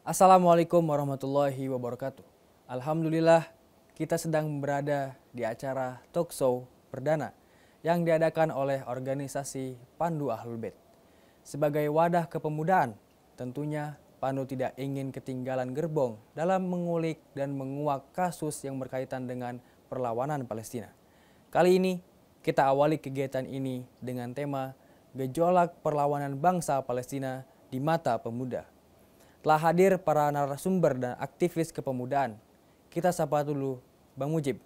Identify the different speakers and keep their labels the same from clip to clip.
Speaker 1: Assalamualaikum warahmatullahi wabarakatuh. Alhamdulillah kita sedang berada di acara talk show perdana yang diadakan oleh organisasi Pandu Ahlul Bait. Sebagai wadah kepemudaan, tentunya Pandu tidak ingin ketinggalan gerbong dalam mengulik dan menguak kasus yang berkaitan dengan perlawanan Palestina. Kali ini kita awali kegiatan ini dengan tema Gejolak Perlawanan Bangsa Palestina di Mata Pemuda. Telah hadir para narasumber dan aktivis kepemudaan. Kita sapa dulu Bang Mujib.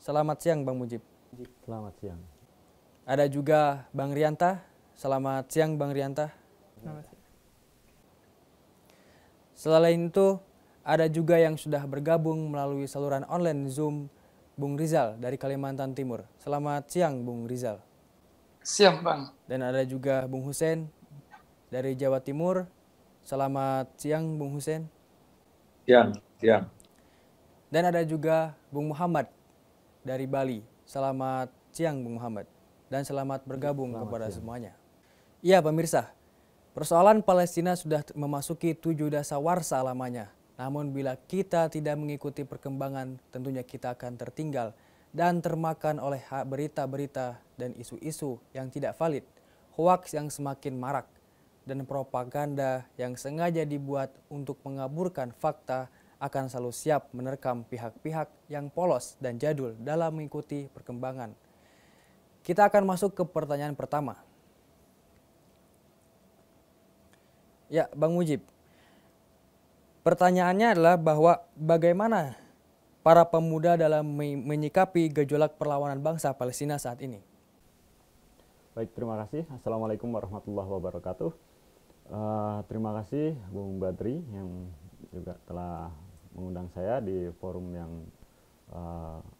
Speaker 1: Selamat siang Bang Mujib.
Speaker 2: Selamat siang.
Speaker 1: Ada juga Bang Rianta. Selamat siang Bang Rianta.
Speaker 3: Selamat siang.
Speaker 1: Selain itu, ada juga yang sudah bergabung melalui saluran online Zoom, Bung Rizal dari Kalimantan Timur. Selamat siang Bung Rizal.
Speaker 3: Siang Bang.
Speaker 1: Dan ada juga Bung Husein dari Jawa Timur. Selamat siang Bung Husein.
Speaker 2: Siang.
Speaker 1: Dan ada juga Bung Muhammad dari Bali. Selamat siang Bung Muhammad. Dan selamat bergabung kepada semuanya. Iya pemirsa, persoalan Palestina sudah memasuki 7 dasawarsa lamanya. Namun bila kita tidak mengikuti perkembangan, tentunya kita akan tertinggal dan termakan oleh berita-berita dan isu-isu yang tidak valid, hoaks yang semakin marak, dan propaganda yang sengaja dibuat untuk mengaburkan fakta akan selalu siap menerkam pihak-pihak yang polos dan jadul dalam mengikuti perkembangan. Kita akan masuk ke pertanyaan pertama. Ya, Bang Mujib. Pertanyaannya adalah bahwa bagaimana para pemuda dalam menyikapi gejolak perlawanan bangsa Palestina saat ini?
Speaker 2: Baik, terima kasih. Assalamualaikum warahmatullahi wabarakatuh. Terima kasih Bung Badri yang juga telah mengundang saya di forum yang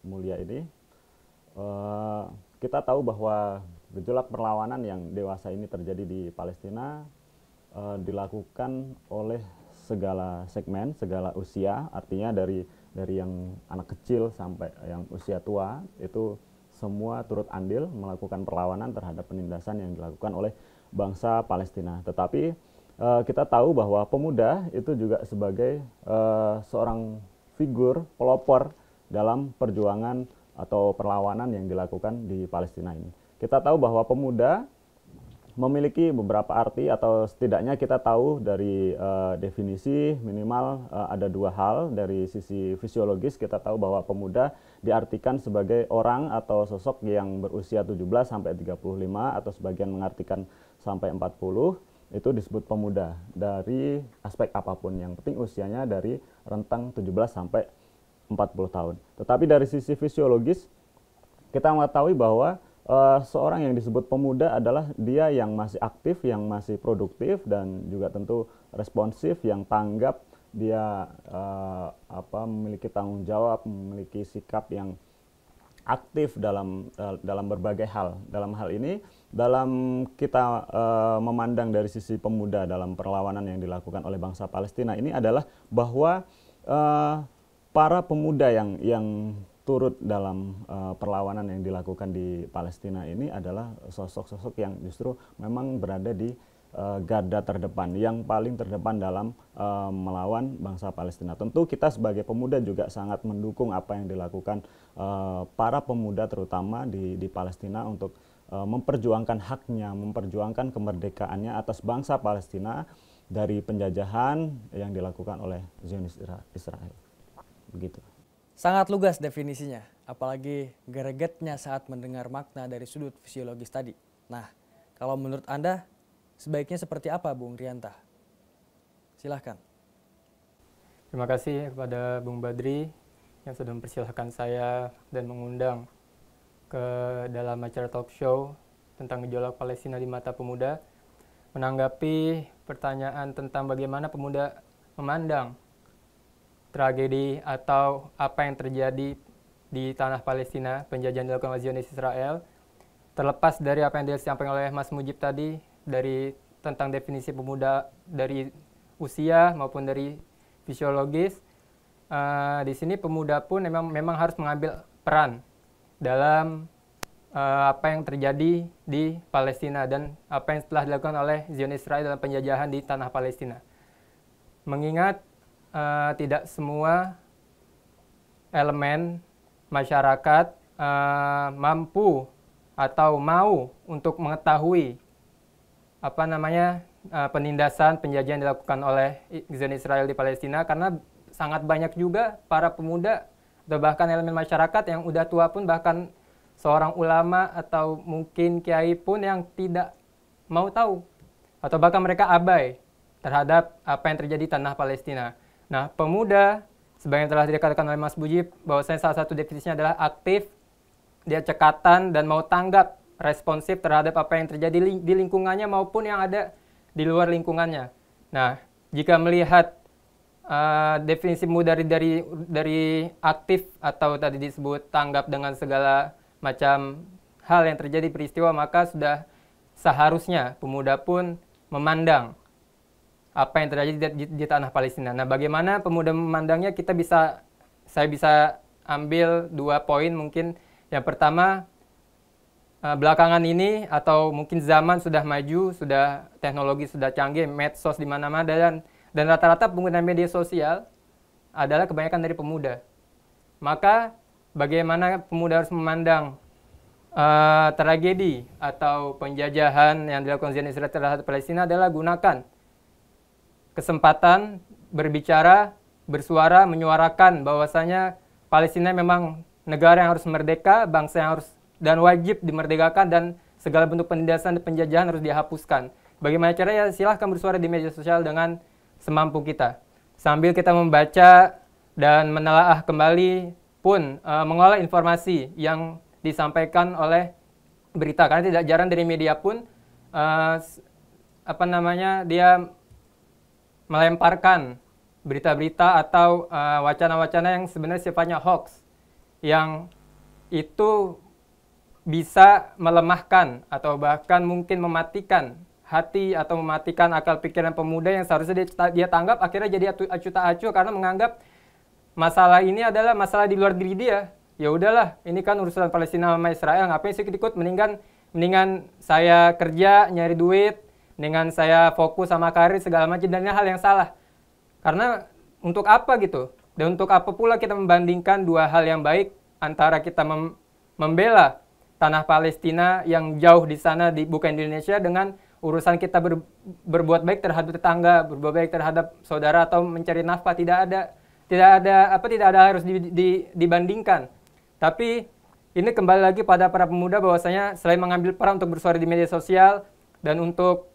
Speaker 2: mulia ini. Kita tahu bahwa gejolak perlawanan yang dewasa ini terjadi di Palestina dilakukan oleh segala segmen, segala usia, artinya dari yang anak kecil sampai yang usia tua, itu semua turut andil melakukan perlawanan terhadap penindasan yang dilakukan oleh bangsa Palestina. Tetapi kita tahu bahwa pemuda itu juga sebagai seorang figur pelopor dalam perjuangan atau perlawanan yang dilakukan di Palestina ini. Kita tahu bahwa pemuda memiliki beberapa arti, atau setidaknya kita tahu dari definisi minimal ada dua hal. Dari sisi fisiologis kita tahu bahwa pemuda diartikan sebagai orang atau sosok yang berusia 17 sampai 35, atau sebagian mengartikan sampai 40, itu disebut pemuda dari aspek apapun. Yang penting usianya dari rentang 17 sampai 40 tahun. Tetapi dari sisi fisiologis kita mengetahui bahwa seorang yang disebut pemuda adalah dia yang masih aktif, yang masih produktif, dan juga tentu responsif, yang tanggap, dia memiliki tanggung jawab, memiliki sikap yang aktif dalam berbagai hal. Dalam hal ini, dalam kita memandang dari sisi pemuda dalam perlawanan yang dilakukan oleh bangsa Palestina ini adalah bahwa para pemuda yang turut dalam perlawanan yang dilakukan di Palestina ini adalah sosok-sosok yang justru memang berada di garda terdepan, yang paling terdepan dalam melawan bangsa Palestina. Tentu kita sebagai pemuda juga sangat mendukung apa yang dilakukan para pemuda terutama di Palestina untuk memperjuangkan haknya, memperjuangkan kemerdekaannya atas bangsa Palestina dari penjajahan yang dilakukan oleh Zionis Israel. Begitu.
Speaker 1: Sangat lugas definisinya, apalagi gregetnya saat mendengar makna dari sudut fisiologis tadi. Nah, kalau menurut Anda, sebaiknya seperti apa Bung Rianta? Silahkan.
Speaker 3: Terima kasih kepada Bung Badri yang sudah mempersilahkan saya dan mengundang ke dalam acara talk show tentang gejolak Palestina di mata pemuda, menanggapi pertanyaan tentang bagaimana pemuda memandang tragedi atau apa yang terjadi di tanah Palestina, penjajahan dilakukan oleh Zionis Israel. Terlepas dari apa yang disampaikan oleh Mas Mujib tadi, dari tentang definisi pemuda dari usia maupun dari fisiologis, di sini pemuda pun memang harus mengambil peran dalam apa yang terjadi di Palestina dan apa yang telah dilakukan oleh Zionis Israel dalam penjajahan di tanah Palestina. mengingat tidak semua elemen masyarakat mampu atau mau untuk mengetahui penindasan penjajahan dilakukan oleh Zionis Israel di Palestina, karena sangat banyak juga para pemuda atau bahkan elemen masyarakat yang udah tua pun, bahkan seorang ulama atau mungkin kiai pun yang tidak mau tahu atau bahkan mereka abai terhadap apa yang terjadi di tanah Palestina. Nah, pemuda sebagai yang telah dikatakan oleh Mas Mujib, bahwasanya salah satu definisinya adalah aktif, dia cekatan dan mau tanggap, responsif terhadap apa yang terjadi di lingkungannya maupun yang ada di luar lingkungannya. Nah, jika melihat definisi mudah dari aktif atau tadi disebut tanggap dengan segala macam hal yang terjadi peristiwa, maka sudah seharusnya pemuda pun memandang apa yang terjadi di tanah Palestina. Nah, bagaimana pemuda memandangnya? Saya bisa ambil 2 poin mungkin. Yang pertama, belakangan ini atau mungkin zaman sudah maju, sudah teknologi sudah canggih, medsos di mana-mana, dan rata-rata pengguna media sosial adalah kebanyakan dari pemuda. Maka bagaimana pemuda harus memandang tragedi atau penjajahan yang dilakukan Zionis Israel terhadap Palestina adalah gunakan kesempatan berbicara, bersuara, menyuarakan bahwasanya Palestina memang negara yang harus merdeka, bangsa yang harus dan wajib dimerdekakan, dan segala bentuk penindasan dan penjajahan harus dihapuskan. Bagaimana caranya? Silahkan bersuara di media sosial dengan semampu kita. Sambil kita membaca dan menelaah kembali pun mengolah informasi yang disampaikan oleh berita. Karena tidak jarang dari media pun dia melemparkan berita-berita atau wacana-wacana yang sebenarnya sifatnya hoax, yang itu bisa melemahkan atau bahkan mungkin mematikan hati atau mematikan akal pikiran pemuda yang seharusnya dia tanggap, akhirnya jadi acuh tak acuh karena menganggap masalah ini adalah masalah di luar diri dia. Ya udahlah, ini kan urusan Palestina sama Israel, ngapain sih ikut-ikut, mendingan saya kerja nyari duit, mendingan saya fokus sama karir segala macam, dan ini hal yang salah. Karena untuk apa gitu? Dan untuk apa pula kita membandingkan 2 hal yang baik antara kita membela tanah Palestina yang jauh di sana, bukan di Indonesia, dengan urusan kita berbuat baik terhadap tetangga, berbuat baik terhadap saudara atau mencari nafkah. Tidak ada harus dibandingkan. Tapi ini kembali lagi pada para pemuda bahwasanya selain mengambil peran untuk bersuara di media sosial dan untuk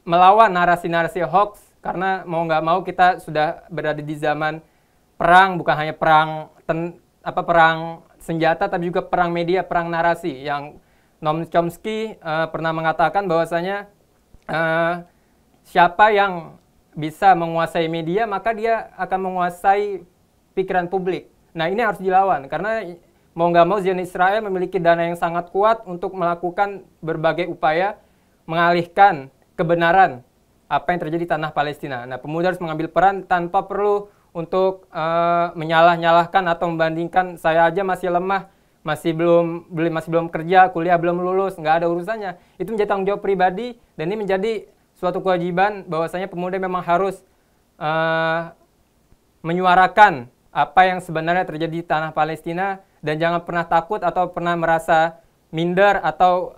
Speaker 3: melawan narasi-narasi hoax, karena mau nggak mau kita sudah berada di zaman perang, bukan hanya perang senjata, tapi juga perang media, perang narasi. Yang Noam Chomsky pernah mengatakan bahwasanya siapa yang bisa menguasai media, maka dia akan menguasai pikiran publik. Nah, ini harus dilawan, karena mau nggak mau Zionis Israel memiliki dana yang sangat kuat untuk melakukan berbagai upaya mengalihkan kebenaran apa yang terjadi di tanah Palestina. Nah, pemuda harus mengambil peran tanpa perlu untuk menyalah-nyalahkan atau membandingkan, saya aja masih lemah, masih belum kerja, kuliah belum lulus, nggak ada urusannya. Itu menjadi tanggung jawab pribadi, dan ini menjadi suatu kewajiban bahwasanya pemuda memang harus menyuarakan apa yang sebenarnya terjadi di tanah Palestina, dan jangan pernah takut atau pernah merasa minder atau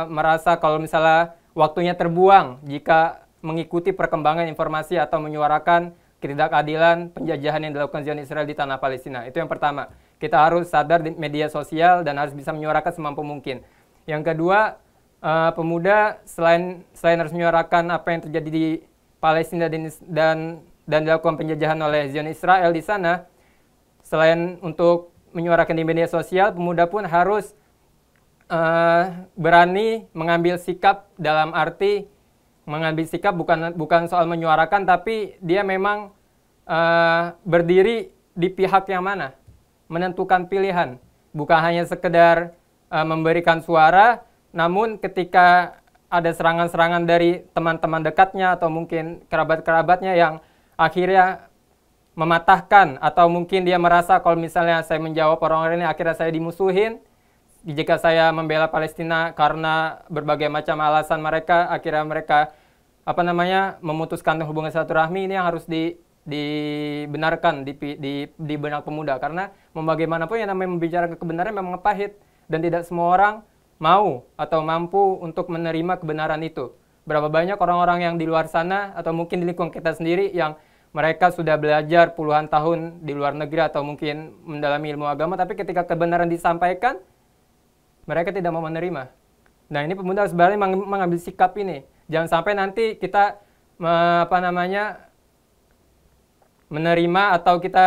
Speaker 3: merasa kalau misalnya waktunya terbuang jika mengikuti perkembangan informasi atau menyuarakan ketidakadilan penjajahan yang dilakukan Zionis Israel di tanah Palestina. Itu yang pertama. Kita harus sadar di media sosial dan harus bisa menyuarakan semampu mungkin. Yang kedua, pemuda selain harus menyuarakan apa yang terjadi di Palestina dan dilakukan penjajahan oleh Zionis Israel di sana, selain untuk menyuarakan di media sosial, pemuda pun harus berani mengambil sikap, dalam arti mengambil sikap bukan soal menyuarakan, tapi dia memang berdiri di pihak yang mana, menentukan pilihan, bukan hanya sekedar memberikan suara, namun ketika ada serangan-serangan dari teman-teman dekatnya atau mungkin kerabat-kerabatnya yang akhirnya mematahkan, atau mungkin dia merasa kalau misalnya saya menjawab orang-orang ini akhirnya saya dimusuhin, jika saya membela Palestina karena berbagai macam alasan mereka, akhirnya mereka memutuskan hubungan silaturahmi ini yang harus dibenarkan di benak pemuda, karena mau bagaimanapun yang namanya membicarakan kebenaran memang pahit dan tidak semua orang mau atau mampu untuk menerima kebenaran itu. Berapa banyak orang-orang yang di luar sana atau mungkin di lingkungan kita sendiri yang mereka sudah belajar puluhan tahun di luar negeri atau mungkin mendalami ilmu agama, tapi ketika kebenaran disampaikan mereka tidak mau menerima. Nah, ini pemuda sebenarnya mengambil sikap ini. Jangan sampai nanti kita menerima atau kita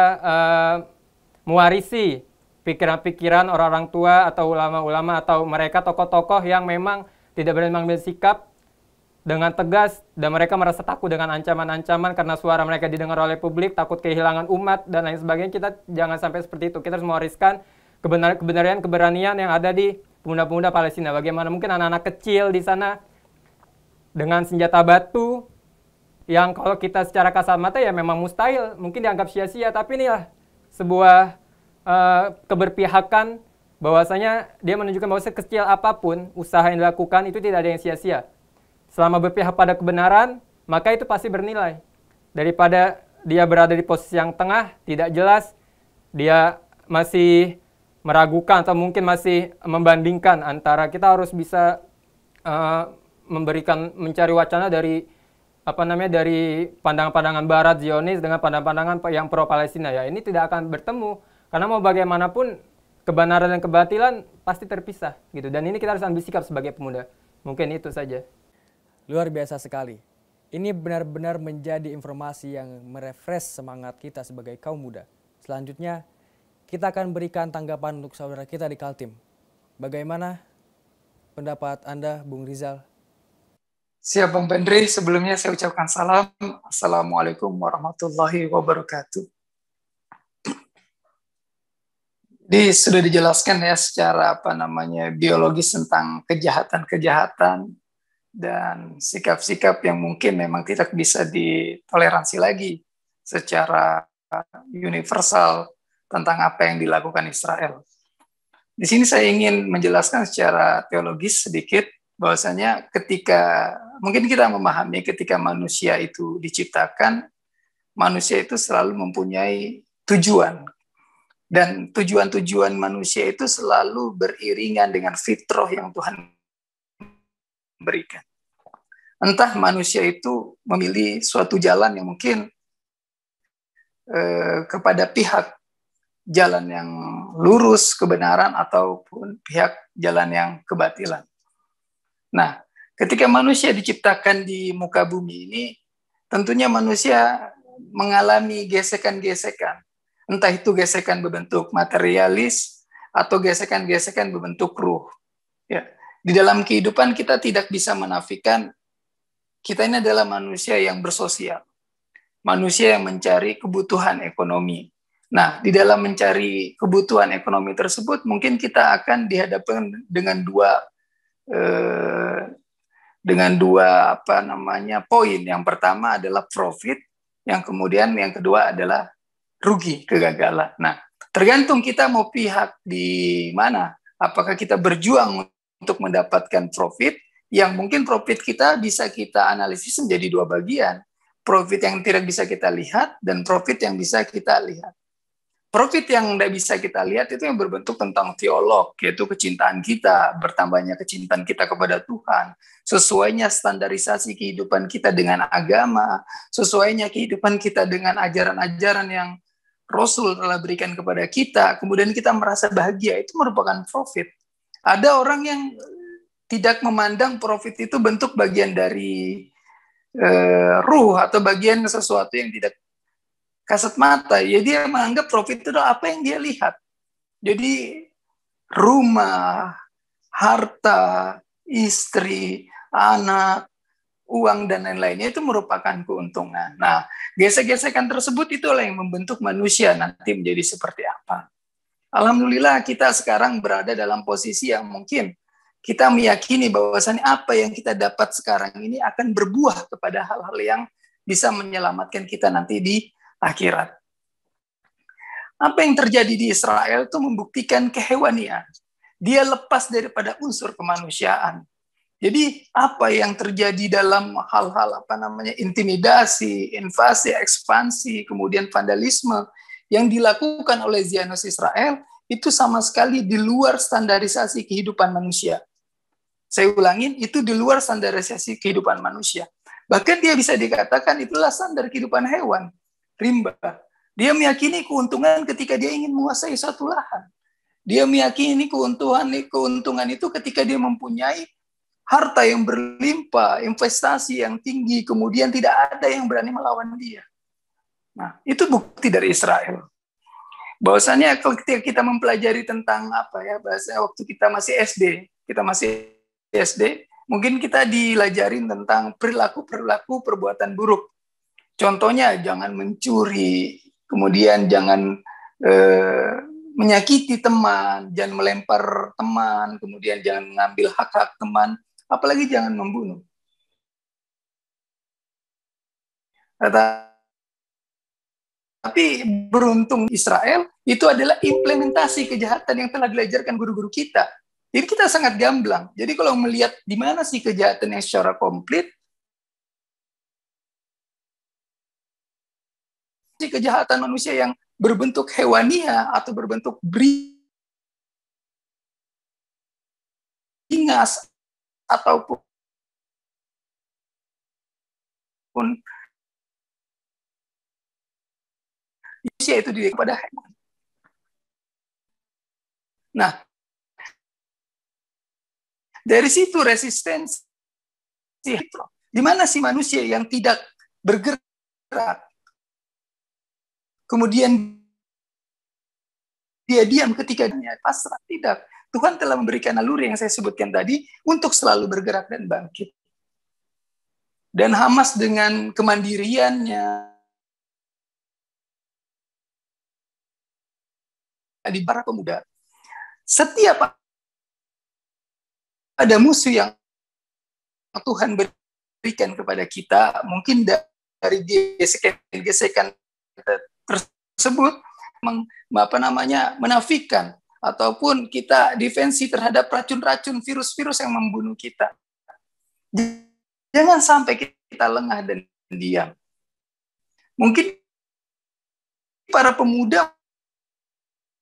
Speaker 3: mewarisi pikiran-pikiran orang-orang tua atau ulama-ulama atau mereka tokoh-tokoh yang memang tidak berani mengambil sikap dengan tegas dan mereka merasa takut dengan ancaman-ancaman karena suara mereka didengar oleh publik, takut kehilangan umat dan lain sebagainya. Kita jangan sampai seperti itu. Kita harus mewariskan keberanian yang ada di pemuda-pemuda Palestina. Bagaimana mungkin anak-anak kecil di sana dengan senjata batu yang kalau kita secara kasat mata ya memang mustahil, mungkin dianggap sia-sia, tapi inilah sebuah keberpihakan bahwasanya dia menunjukkan bahwa sekecil apapun usaha yang dilakukan itu tidak ada yang sia-sia. Selama berpihak pada kebenaran, maka itu pasti bernilai. Daripada dia berada di posisi yang tengah, tidak jelas, dia masih meragukan atau mungkin masih membandingkan antara kita harus bisa mencari wacana dari dari pandangan-pandangan Barat Zionis dengan pandangan-pandangan yang pro Palestina. Ya, ini tidak akan bertemu karena mau bagaimanapun kebenaran dan kebatilan pasti terpisah gitu. Dan ini kita harus ambil sikap sebagai pemuda. Mungkin itu saja.
Speaker 1: Luar biasa sekali. Ini benar-benar menjadi informasi yang merefresh semangat kita sebagai kaum muda. Selanjutnya, kita akan berikan tanggapan untuk saudara kita di Kaltim. Bagaimana pendapat Anda, Bung Rizal?
Speaker 4: Siap Bang Bandri, sebelumnya saya ucapkan salam. Assalamualaikum warahmatullahi wabarakatuh. Sudah dijelaskan ya secara biologis tentang kejahatan-kejahatan dan sikap-sikap yang mungkin memang tidak bisa ditoleransi lagi secara universal tentang apa yang dilakukan Israel. Di sini saya ingin menjelaskan secara teologis sedikit bahwasanya ketika mungkin kita memahami ketika manusia itu diciptakan, manusia itu selalu mempunyai tujuan. Dan tujuan-tujuan manusia itu selalu beriringan dengan fitrah yang Tuhan berikan. Entah manusia itu memilih suatu jalan yang mungkin kepada pihak jalan yang lurus, kebenaran, ataupun pihak jalan yang kebatilan. Nah, ketika manusia diciptakan di muka bumi ini, tentunya manusia mengalami gesekan-gesekan. Entah itu gesekan berbentuk materialis atau gesekan-gesekan berbentuk ruh. Ya. Di dalam kehidupan kita tidak bisa menafikan kita ini adalah manusia yang bersosial. Manusia yang mencari kebutuhan ekonomi. Nah, di dalam mencari kebutuhan ekonomi tersebut mungkin kita akan dihadapkan dengan dua poin. Yang pertama adalah profit, yang kedua adalah rugi, kegagalan. Nah, tergantung kita mau pihak di mana. Apakah kita berjuang untuk mendapatkan profit, yang mungkin profit kita bisa kita analisis menjadi dua bagian. Profit yang tidak bisa kita lihat dan profit yang bisa kita lihat. Profit yang tidak bisa kita lihat itu yang berbentuk tentang teolog, yaitu kecintaan kita, bertambahnya kecintaan kita kepada Tuhan, sesuainya standarisasi kehidupan kita dengan agama, sesuainya kehidupan kita dengan ajaran-ajaran yang Rasul telah berikan kepada kita, kemudian kita merasa bahagia, itu merupakan profit. Ada orang yang tidak memandang profit itu bentuk bagian dari ruh atau bagian sesuatu yang tidak kasat mata. Ya dia menganggap profit itu adalah apa yang dia lihat. Jadi rumah, harta, istri, anak, uang dan lain-lainnya itu merupakan keuntungan. Nah, gesek-gesekan tersebut itulah yang membentuk manusia nanti menjadi seperti apa. Alhamdulillah kita sekarang berada dalam posisi yang mungkin kita meyakini bahwasannya apa yang kita dapat sekarang ini akan berbuah kepada hal-hal yang bisa menyelamatkan kita nanti di akhirat. Apa yang terjadi di Israel itu membuktikan kehewanian. Dia lepas daripada unsur kemanusiaan. Jadi apa yang terjadi dalam hal-hal intimidasi, invasi, ekspansi, kemudian vandalisme yang dilakukan oleh Zionis Israel itu sama sekali di luar standarisasi kehidupan manusia. Saya ulangin, itu di luar standarisasi kehidupan manusia. Bahkan dia bisa dikatakan itulah standar kehidupan hewan, rimba. Dia meyakini keuntungan ketika dia ingin menguasai suatu lahan. Dia meyakini keuntungan itu ketika dia mempunyai harta yang berlimpah, investasi yang tinggi, kemudian tidak ada yang berani melawan dia. Nah, itu bukti dari Israel. Bahwasanya ketika kita mempelajari tentang bahasa waktu kita masih SD, mungkin kita dilajarin tentang perilaku perbuatan buruk. Contohnya jangan mencuri, kemudian jangan menyakiti teman, jangan melempar teman, kemudian jangan mengambil hak-hak teman, apalagi jangan membunuh. Tapi beruntung Israel itu adalah implementasi kejahatan yang telah diajarkan guru-guru kita. Jadi kita sangat gamblang. Jadi kalau melihat di mana sih kejahatan yang secara komplit, kejahatan manusia yang berbentuk hewania atau berbentuk beringas ataupun manusia itu diri kepada hewan. Nah, dari situ resistensi. Di mana sih manusia yang tidak bergerak, kemudian dia diam ketika dia pasrah? Tidak. Tuhan telah memberikan naluri yang saya sebutkan tadi untuk selalu bergerak dan bangkit. Dan Hamas dengan kemandiriannya di para pemuda, setiap ada musuh yang Tuhan berikan kepada kita, mungkin dari gesekan tersebut menafikan ataupun kita defensi terhadap racun-racun virus-virus yang membunuh kita. Jangan sampai kita lengah dan diam. Mungkin para pemuda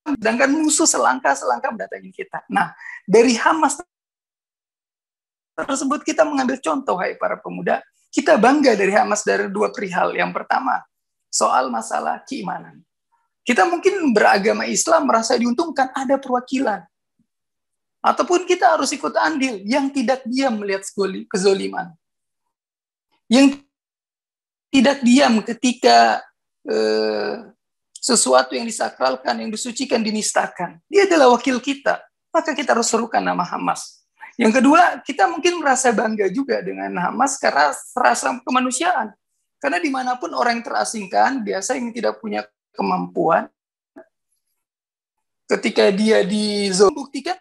Speaker 4: sedangkan musuh selangkah-selangkah mendatangi kita. Nah, dari Hamas tersebut kita mengambil contoh, hai para pemuda. Kita bangga dari Hamas dari dua perihal. Yang pertama, soal masalah keimanan. Kita mungkin beragama Islam merasa diuntungkan, ada perwakilan. Ataupun kita harus ikut andil yang tidak diam melihat kezoliman. Yang tidak diam ketika sesuatu yang disakralkan, yang disucikan, dinistakan. Dia adalah wakil kita. Maka kita harus serukan nama Hamas. Yang kedua, kita mungkin merasa bangga juga dengan Hamas karena rasa kemanusiaan. Karena dimanapun orang yang terasingkan, biasa yang tidak punya kemampuan, ketika dia buktikan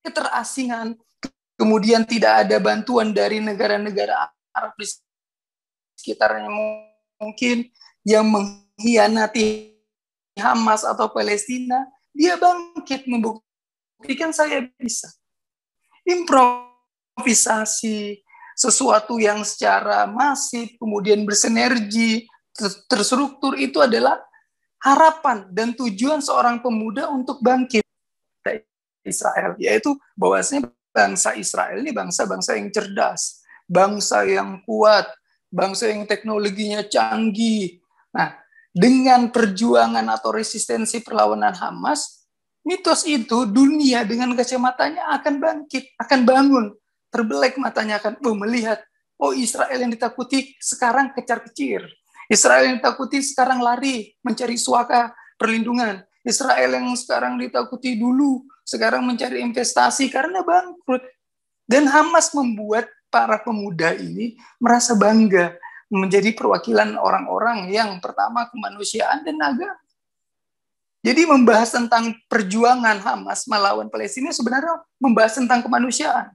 Speaker 4: keterasingan, kemudian tidak ada bantuan dari negara-negara Arab di sekitarnya mungkin yang mengkhianati Hamas atau Palestina, dia bangkit membuktikan saya bisa. Improvisasi, sesuatu yang secara masif, kemudian bersinergi, terstruktur, itu adalah harapan dan tujuan seorang pemuda untuk bangkit Israel, yaitu bahwasanya bangsa Israel ini bangsa-bangsa yang cerdas, bangsa yang kuat, bangsa yang teknologinya canggih. Nah, dengan perjuangan atau resistensi perlawanan Hamas, mitos itu dunia dengan kacamatanya akan bangkit, akan bangun, terbelek matanya akan melihat, oh Israel yang ditakuti sekarang kecar-kecir, Israel yang ditakuti sekarang lari mencari suaka perlindungan, Israel yang sekarang ditakuti dulu sekarang mencari investasi karena bangkrut. Dan Hamas membuat para pemuda ini merasa bangga menjadi perwakilan orang-orang yang pertama kemanusiaan dan agama. Jadi membahas tentang perjuangan Hamas melawan Palestina sebenarnya membahas tentang kemanusiaan.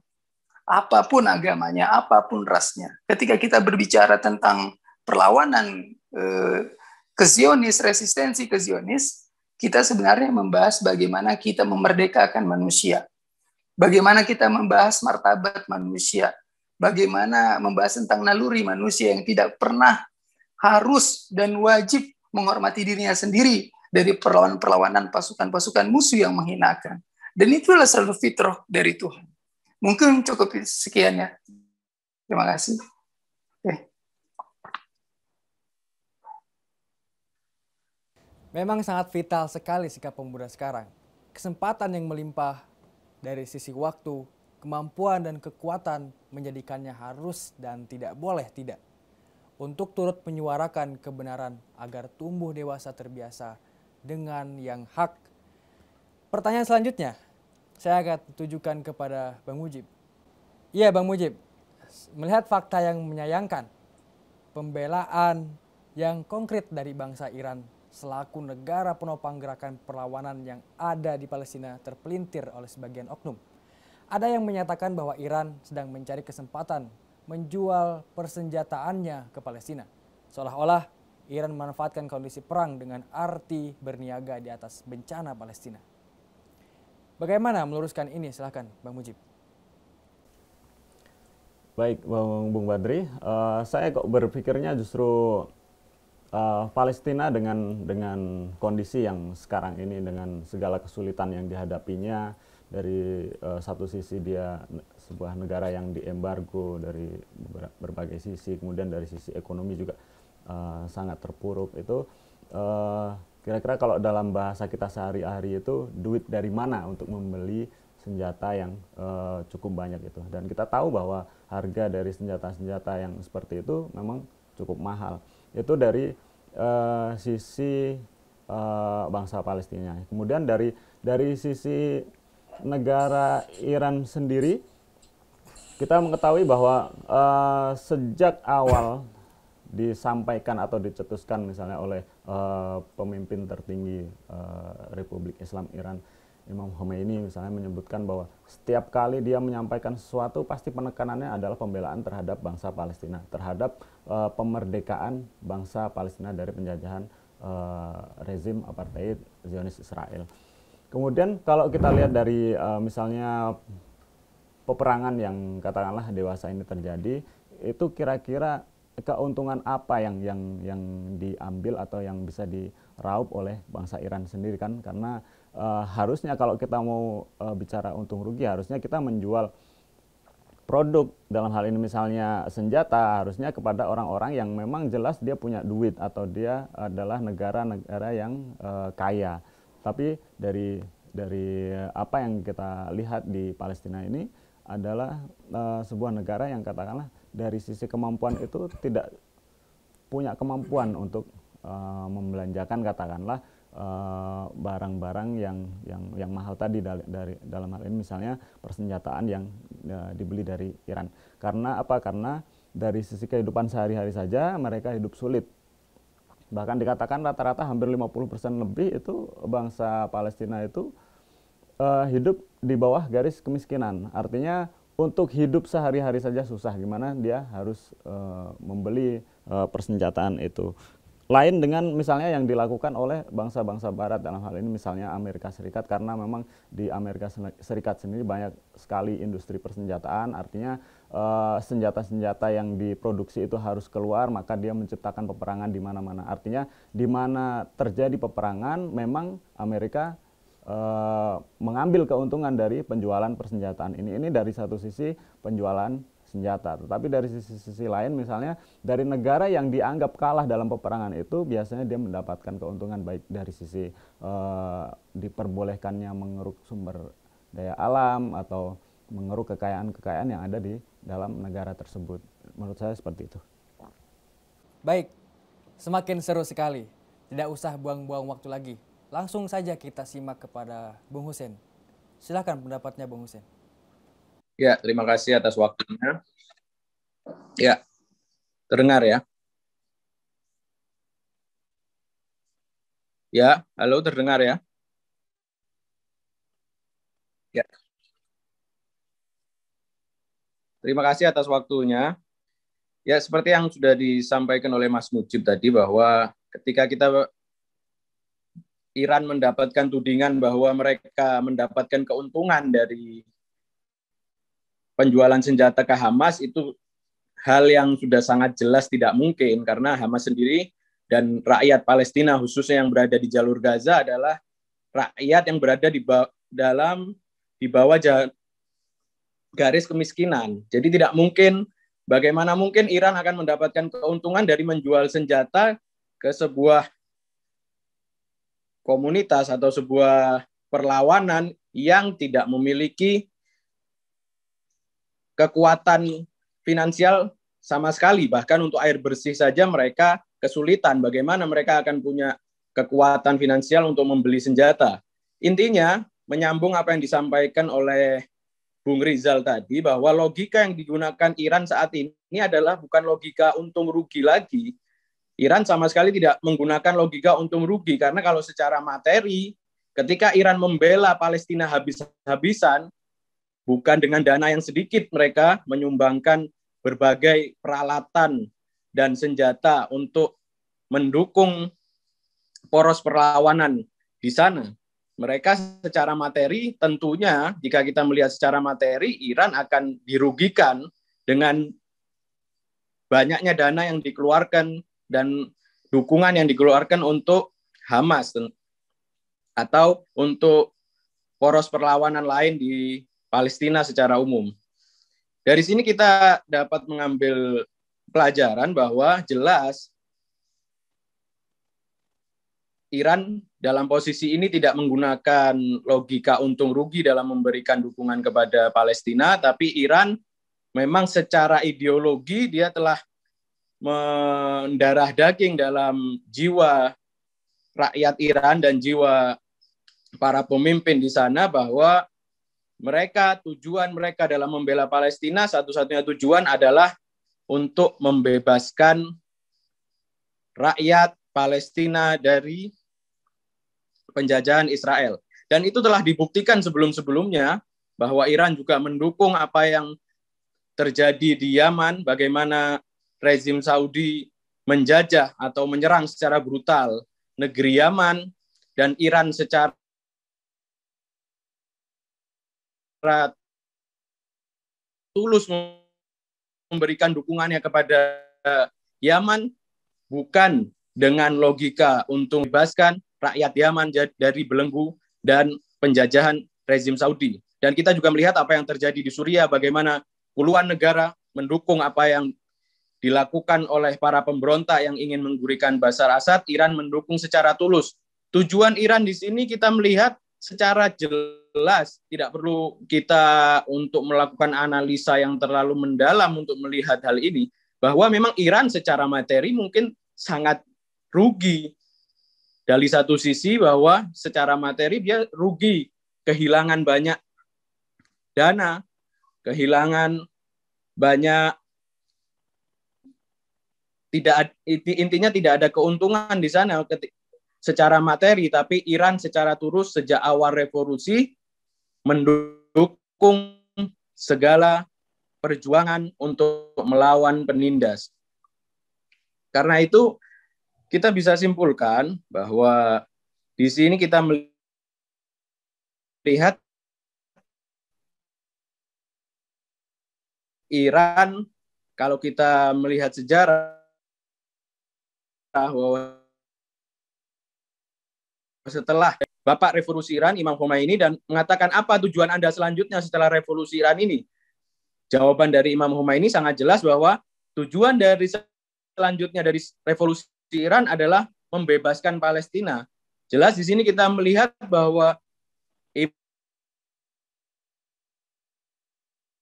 Speaker 4: Apapun agamanya, apapun rasnya. Ketika kita berbicara tentang perlawanan ke Zionis, resistensi ke Zionis, kita sebenarnya membahas bagaimana kita memerdekakan manusia. Bagaimana kita membahas martabat manusia, bagaimana membahas tentang naluri manusia yang tidak pernah harus dan wajib menghormati dirinya sendiri dari perlawanan-perlawanan pasukan-pasukan musuh yang menghinakan. Dan itulah selalu fitrah dari Tuhan. Mungkin cukup sekian ya. Terima kasih.
Speaker 1: Memang sangat vital sekali sikap pemuda sekarang. Kesempatan yang melimpah dari sisi waktu, kemampuan dan kekuatan menjadikannya harus dan tidak boleh tidak. Untuk turut menyuarakan kebenaran agar tumbuh dewasa terbiasa dengan yang hak. Pertanyaan selanjutnya, saya akan tujukan kepada Bang Mujib. Iya Bang Mujib, melihat fakta yang menyayangkan, pembelaan yang konkret dari bangsa Iran selaku negara penopang gerakan perlawanan yang ada di Palestina terpelintir oleh sebagian oknum. Ada yang menyatakan bahwa Iran sedang mencari kesempatan menjual persenjataannya ke Palestina. Seolah-olah Iran memanfaatkan kondisi perang dengan arti berniaga di atas bencana Palestina. Bagaimana meluruskan ini? Silahkan Bang Mujib.
Speaker 2: Baik, Bung Badri, saya kok berpikirnya justru Palestina dengan kondisi yang sekarang ini, dengan segala kesulitan yang dihadapinya, dari satu sisi dia sebuah negara yang diembargo dari berbagai sisi, kemudian dari sisi ekonomi juga sangat terpuruk. Itu kira-kira kalau dalam bahasa kita sehari-hari itu duit dari mana untuk membeli senjata yang cukup banyak itu. Dan kita tahu bahwa harga dari senjata-senjata yang seperti itu memang cukup mahal. Itu dari sisi bangsa Palestina. Kemudian dari sisi negara Iran sendiri, kita mengetahui bahwa sejak awal disampaikan atau dicetuskan misalnya oleh pemimpin tertinggi Republik Islam Iran, Imam Khomeini misalnya, menyebutkan bahwa setiap kali dia menyampaikan sesuatu pasti penekanannya adalah pembelaan terhadap bangsa Palestina, terhadap pemerdekaan bangsa Palestina dari penjajahan rezim apartheid Zionis Israel. Kemudian kalau kita lihat dari misalnya peperangan yang katakanlah dewasa ini terjadi, itu kira-kira keuntungan apa yang diambil atau yang bisa diraup oleh bangsa Iran sendiri kan? Karena harusnya kalau kita mau bicara untung rugi, harusnya kita menjual produk, dalam hal ini misalnya senjata, harusnya kepada orang-orang yang memang jelas dia punya duit atau dia adalah negara-negara yang kaya. Tapi dari apa yang kita lihat di Palestina ini adalah sebuah negara yang katakanlah dari sisi kemampuan itu tidak punya kemampuan untuk membelanjakan katakanlah barang-barang yang mahal tadi, dalam hal ini misalnya persenjataan yang dibeli dari Iran. Karena apa? Karena dari sisi kehidupan sehari-hari saja mereka hidup sulit. Bahkan dikatakan rata-rata hampir 50% lebih itu bangsa Palestina itu hidup di bawah garis kemiskinan. Artinya untuk hidup sehari-hari saja susah, gimana dia harus membeli persenjataan itu. Lain dengan misalnya yang dilakukan oleh bangsa-bangsa barat, dalam hal ini misalnya Amerika Serikat, karena memang di Amerika Serikat sendiri banyak sekali industri persenjataan, artinya senjata-senjata yang diproduksi itu harus keluar, maka dia menciptakan peperangan di mana-mana. Artinya di mana terjadi peperangan memang Amerika mengambil keuntungan dari penjualan persenjataan ini. Ini dari satu sisi penjualan senjata, tetapi dari sisi lain misalnya dari negara yang dianggap kalah dalam peperangan itu biasanya dia mendapatkan keuntungan baik dari sisi diperbolehkannya mengeruk sumber daya alam atau mengeruk kekayaan-kekayaan yang ada di dalam negara tersebut. Menurut saya seperti itu.
Speaker 1: Baik, semakin seru sekali. Tidak usah buang-buang waktu lagi. Langsung saja kita simak kepada Bung Hussein. Silakan pendapatnya Bung Hussein.
Speaker 5: Ya, terima kasih atas waktunya. Ya, terdengar ya? Ya, halo, terdengar ya? Ya. Terima kasih atas waktunya. Ya, seperti yang sudah disampaikan oleh Mas Mujib tadi, bahwa ketika Iran mendapatkan tudingan bahwa mereka mendapatkan keuntungan dari penjualan senjata ke Hamas itu hal yang sudah sangat jelas tidak mungkin, karena Hamas sendiri dan rakyat Palestina khususnya yang berada di jalur Gaza adalah rakyat yang berada di bawah garis kemiskinan. Jadi tidak mungkin, bagaimana mungkin Iran akan mendapatkan keuntungan dari menjual senjata ke sebuah komunitas atau sebuah perlawanan yang tidak memiliki kekuatan finansial sama sekali. Bahkan untuk air bersih saja mereka kesulitan. Bagaimana mereka akan punya kekuatan finansial untuk membeli senjata? Intinya, menyambung apa yang disampaikan oleh Bung Rizal tadi, bahwa logika yang digunakan Iran saat ini adalah bukan logika untung rugi lagi. Iran sama sekali tidak menggunakan logika untung rugi, karena kalau secara materi, ketika Iran membela Palestina habis-habisan, bukan dengan dana yang sedikit, mereka menyumbangkan berbagai peralatan dan senjata untuk mendukung poros perlawanan di sana. Mereka secara materi tentunya, jika kita melihat secara materi, Iran akan dirugikan dengan banyaknya dana yang dikeluarkan dan dukungan yang dikeluarkan untuk Hamas atau untuk poros perlawanan lain di Palestina secara umum. Dari sini kita dapat mengambil pelajaran bahwa jelas Iran dalam posisi ini tidak menggunakan logika untung rugi dalam memberikan dukungan kepada Palestina, tapi Iran memang secara ideologi dia telah mendarah daging dalam jiwa rakyat Iran dan jiwa para pemimpin di sana, bahwa tujuan mereka dalam membela Palestina, satu-satunya tujuan adalah untuk membebaskan rakyat Palestina dari penjajahan Israel. Dan itu telah dibuktikan sebelum-sebelumnya, bahwa Iran juga mendukung apa yang terjadi di Yaman, bagaimana rezim Saudi menjajah atau menyerang secara brutal negeri Yaman, dan Iran secara tulus memberikan dukungannya kepada Yaman, bukan dengan logika untuk membebaskan rakyat Yaman dari belenggu dan penjajahan rezim Saudi. Dan kita juga melihat apa yang terjadi di Suriah, bagaimana puluhan negara mendukung apa yang dilakukan oleh para pemberontak yang ingin menggulingkan Bashar Assad. Iran mendukung secara tulus. Tujuan Iran di sini kita melihat secara jelas, tidak perlu kita untuk melakukan analisa yang terlalu mendalam untuk melihat hal ini, bahwa memang Iran secara materi mungkin sangat rugi. Dari satu sisi bahwa secara materi dia rugi, kehilangan banyak dana, kehilangan banyak, intinya tidak ada keuntungan di sana secara materi, tapi Iran secara tulus sejak awal revolusi mendukung segala perjuangan untuk melawan penindas. Karena itu kita bisa simpulkan bahwa di sini kita melihat Iran, kalau kita melihat sejarah, bahwa setelah Bapak Revolusi Iran, Imam Khomeini, dan mengatakan apa tujuan Anda selanjutnya setelah Revolusi Iran ini? Jawaban dari Imam Khomeini sangat jelas bahwa tujuan dari selanjutnya dari Revolusi Iran adalah membebaskan Palestina. Jelas di sini kita melihat bahwa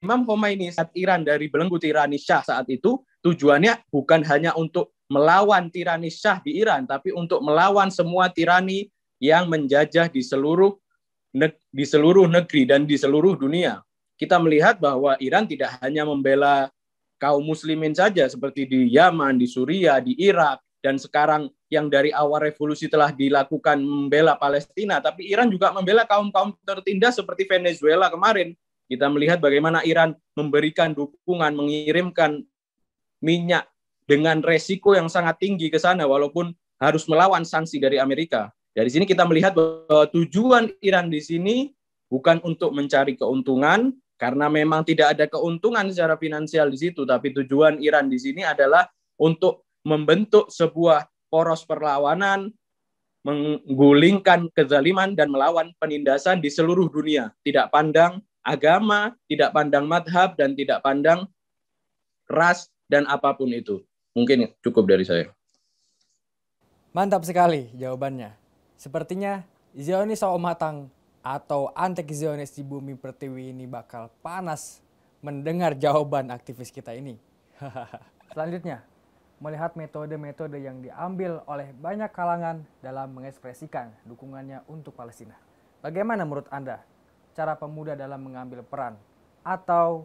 Speaker 5: Imam Khomeini saat Iran dari belenggu tirani Syah saat itu, tujuannya bukan hanya untuk melawan tirani Syah di Iran, tapi untuk melawan semua tirani yang menjajah di seluruh negeri dan di seluruh dunia. Kita melihat bahwa Iran tidak hanya membela kaum muslimin saja seperti di Yaman, di Suriah, di Irak, dan sekarang yang dari awal revolusi telah dilakukan membela Palestina, tapi Iran juga membela kaum-kaum tertindas seperti Venezuela kemarin. Kita melihat bagaimana Iran memberikan dukungan, mengirimkan minyak dengan resiko yang sangat tinggi ke sana, walaupun harus melawan sanksi dari Amerika. Dari sini kita melihat bahwa tujuan Iran di sini bukan untuk mencari keuntungan, karena memang tidak ada keuntungan secara finansial di situ, tapi tujuan Iran di sini adalah untuk membentuk sebuah poros perlawanan, menggulingkan kezaliman dan melawan penindasan di seluruh dunia, tidak pandang agama, tidak pandang madhab, dan tidak pandang ras dan apapun itu. Mungkin cukup dari saya.
Speaker 1: Mantap sekali jawabannya. Sepertinya Zionis sawo matang atau anti-Zionis di bumi pertiwi ini bakal panas mendengar jawaban aktivis kita ini. Selanjutnya, melihat metode-metode yang diambil oleh banyak kalangan dalam mengekspresikan dukungannya untuk Palestina. Bagaimana menurut Anda cara pemuda dalam mengambil peran atau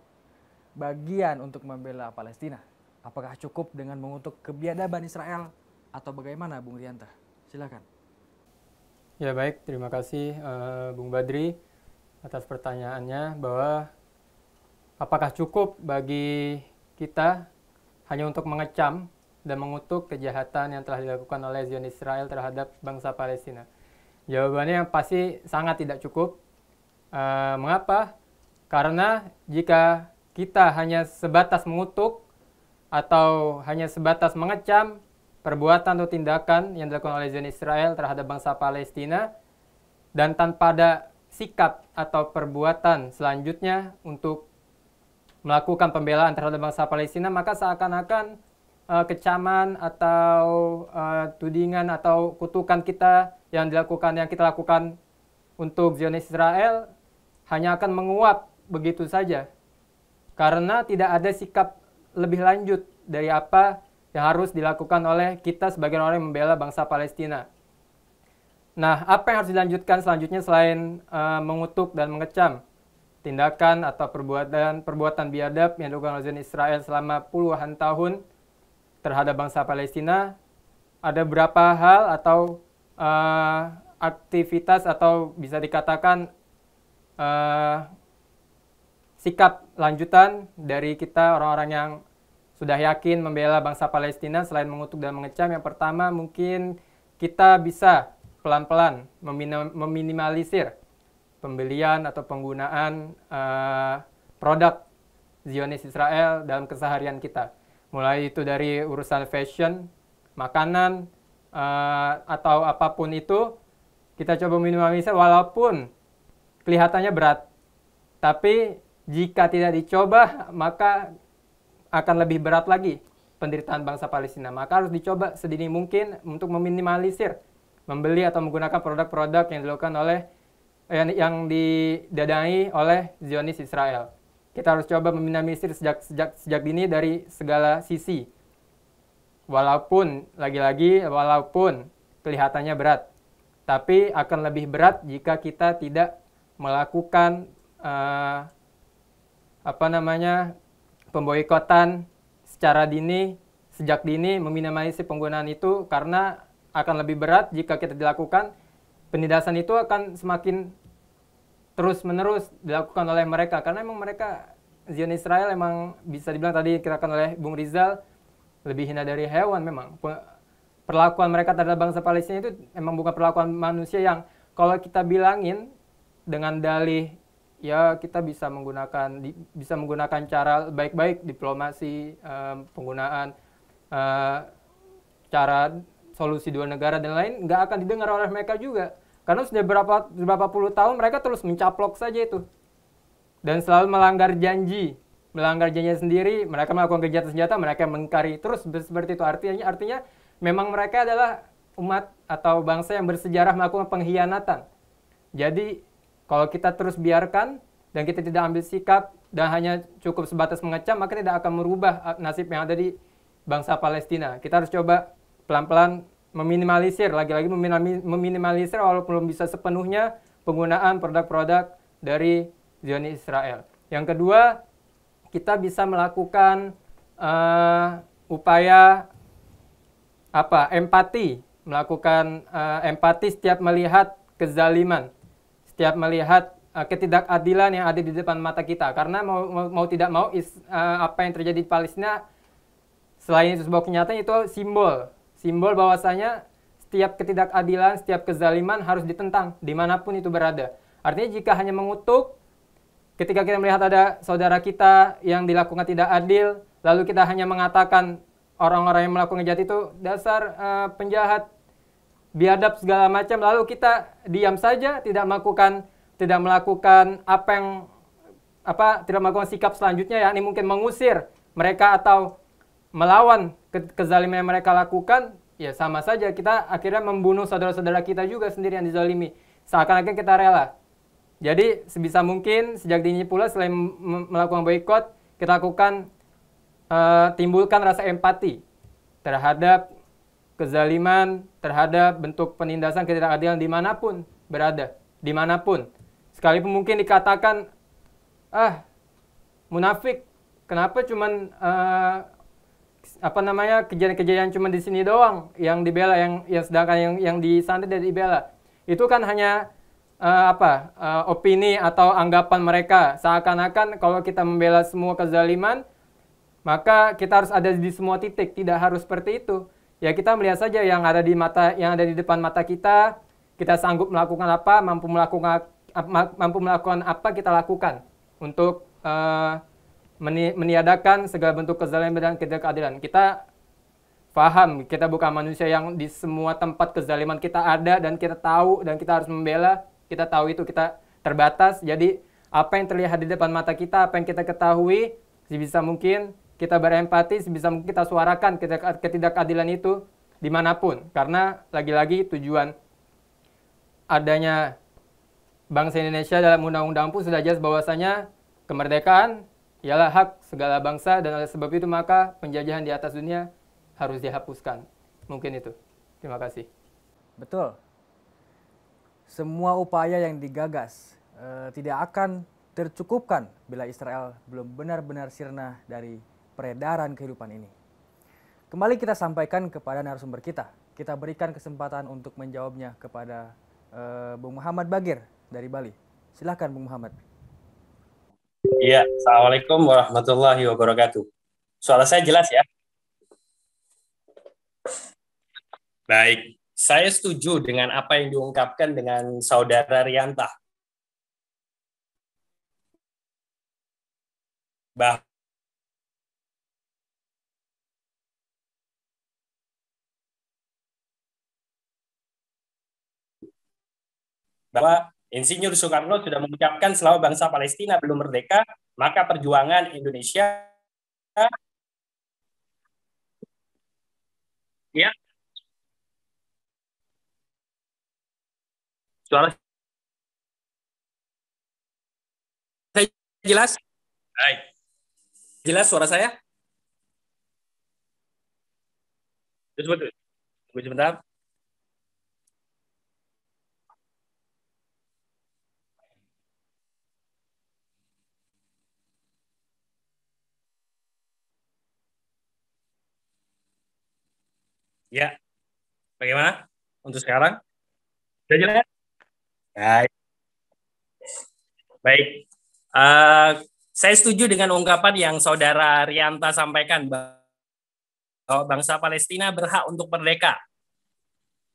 Speaker 1: bagian untuk membela Palestina? Apakah cukup dengan mengutuk kebiadaban Israel atau bagaimana, Bung Rianta? Silakan.
Speaker 3: Ya baik, terima kasih Bung Badri atas pertanyaannya, bahwa apakah cukup bagi kita hanya untuk mengecam dan mengutuk kejahatan yang telah dilakukan oleh Zionis Israel terhadap bangsa Palestina? Jawabannya pasti sangat tidak cukup. Mengapa? Karena jika kita hanya sebatas mengutuk atau hanya sebatas mengecam perbuatan atau tindakan yang dilakukan oleh Zionis Israel terhadap bangsa Palestina, dan tanpa ada sikap atau perbuatan selanjutnya untuk melakukan pembelaan terhadap bangsa Palestina, maka seakan-akan kecaman atau tudingan atau kutukan kita yang kita lakukan untuk Zionis Israel hanya akan menguap begitu saja, karena tidak ada sikap lebih lanjut dari apa yang harus dilakukan oleh kita sebagai orang yang membela bangsa Palestina. Nah, apa yang harus dilanjutkan selanjutnya selain mengutuk dan mengecam tindakan atau perbuatan biadab yang dilakukan oleh Zionis Israel selama puluhan tahun terhadap bangsa Palestina? Ada beberapa hal atau aktivitas atau bisa dikatakan sikap lanjutan dari kita orang-orang yang sudah yakin membela bangsa Palestina selain mengutuk dan mengecam. Yang pertama, mungkin kita bisa pelan-pelan meminimalisir pembelian atau penggunaan produk Zionis Israel dalam keseharian kita. Mulai itu dari urusan fashion, makanan, atau apapun itu, kita coba minimalisir walaupun kelihatannya berat. Tapi jika tidak dicoba, maka akan lebih berat lagi penderitaan bangsa Palestina. Maka harus dicoba sedini mungkin untuk meminimalisir membeli atau menggunakan produk-produk yang dilakukan oleh yang didanai oleh Zionis Israel. Kita harus coba meminimalisir sejak dini dari segala sisi. Walaupun walaupun kelihatannya berat, tapi akan lebih berat jika kita tidak melakukan pemboikotan secara dini, sejak dini, meminimalisir penggunaan itu, karena akan lebih berat jika kita dilakukan. Penindasan itu akan semakin terus-menerus dilakukan oleh mereka, karena memang mereka, Zionis Israel emang bisa dibilang tadi dikatakan oleh Bung Rizal, lebih hina dari hewan memang. Perlakuan mereka terhadap bangsa Palestina itu emang bukan perlakuan manusia yang kalau kita bilangin dengan dalih, ya kita bisa menggunakan cara baik-baik, diplomasi, penggunaan cara solusi dua negara dan lain, nggak akan didengar oleh mereka juga, karena sudah berapa puluh tahun mereka terus mencaplok saja itu dan selalu melanggar janjinya sendiri. Mereka melakukan kejahatan senjata, mereka mengingkari terus seperti itu. Artinya memang mereka adalah umat atau bangsa yang bersejarah melakukan pengkhianatan. Jadi kalau kita terus biarkan dan kita tidak ambil sikap dan hanya cukup sebatas mengecam, maka tidak akan merubah nasib yang ada di bangsa Palestina. Kita harus coba pelan-pelan meminimalisir, lagi-lagi meminimalisir walaupun belum bisa sepenuhnya penggunaan produk-produk dari Zionis Israel. Yang kedua, kita bisa melakukan upaya empati, melakukan empati setiap melihat kezaliman, setiap melihat ketidakadilan yang ada di depan mata kita. Karena mau tidak mau apa yang terjadi di Palestina, selain itu sebuah kenyataan, itu simbol bahwasanya setiap ketidakadilan, setiap kezaliman harus ditentang dimanapun itu berada. Artinya jika hanya mengutuk ketika kita melihat ada saudara kita yang dilakukan tidak adil, lalu kita hanya mengatakan orang-orang yang melakukan jahat itu dasar penjahat, biadab segala macam, lalu kita diam saja, tidak melakukan tidak melakukan sikap selanjutnya, yakni mungkin mengusir mereka atau melawan kezaliman yang mereka lakukan, ya sama saja kita akhirnya membunuh saudara-saudara kita juga sendiri yang dizalimi. Seakan-akan kita rela. Jadi sebisa mungkin sejak dini pula selain melakukan boikot, kita lakukan timbulkan rasa empati terhadap kezaliman, terhadap bentuk penindasan ketidakadilan dimanapun berada, dimanapun. Sekalipun mungkin dikatakan, munafik, kenapa cuman kejadian-kejadian cuma di sini doang yang dibela, yang sedangkan yang di sana tidak dibela. Itu kan hanya opini atau anggapan mereka, seakan-akan kalau kita membela semua kezaliman maka kita harus ada di semua titik. Tidak harus seperti itu. Ya kita melihat saja yang ada di depan mata kita sanggup melakukan apa, mampu melakukan apa, kita lakukan untuk meniadakan segala bentuk kezaliman dan ketidakadilan. Kita paham, kita bukan manusia yang di semua tempat kezaliman kita ada dan kita tahu dan kita harus membela. Kita tahu itu, kita terbatas. Jadi apa yang terlihat di depan mata kita, apa yang kita ketahui, sebisa mungkin kita berempati, sebisa mungkin kita suarakan ketidakadilan itu dimanapun. Karena lagi-lagi tujuan adanya bangsa Indonesia dalam undang-undang pun sudah jelas bahwasanya kemerdekaan ialah hak segala bangsa, dan oleh sebab itu maka penjajahan di atas dunia harus dihapuskan. Mungkin itu. Terima kasih.
Speaker 1: Betul. Semua upaya yang digagas tidak akan tercukupkan bila Israel belum benar-benar sirna dari peredaran kehidupan ini. Kembali kita sampaikan kepada narasumber kita. Kita berikan kesempatan untuk menjawabnya kepada Bung Muhammad Bagir dari Bali. Silakan Bung Muhammad.
Speaker 6: Iya, Assalamualaikum warahmatullahi wabarakatuh. Suara saya jelas ya? Baik. Saya setuju dengan apa yang diungkapkan dengan Saudara Rianta. Bahwa Insinyur Soekarno sudah mengucapkan selama bangsa Palestina belum merdeka, maka perjuangan Indonesia ya. Suara saya jelas? Baik. Jelas suara saya? Betul. Tunggu sebentar. Ya. Bagaimana untuk sekarang? Sudah jelas? Baik. Baik. Saya setuju dengan ungkapan yang Saudara Rianta sampaikan bahwa bangsa Palestina berhak untuk merdeka.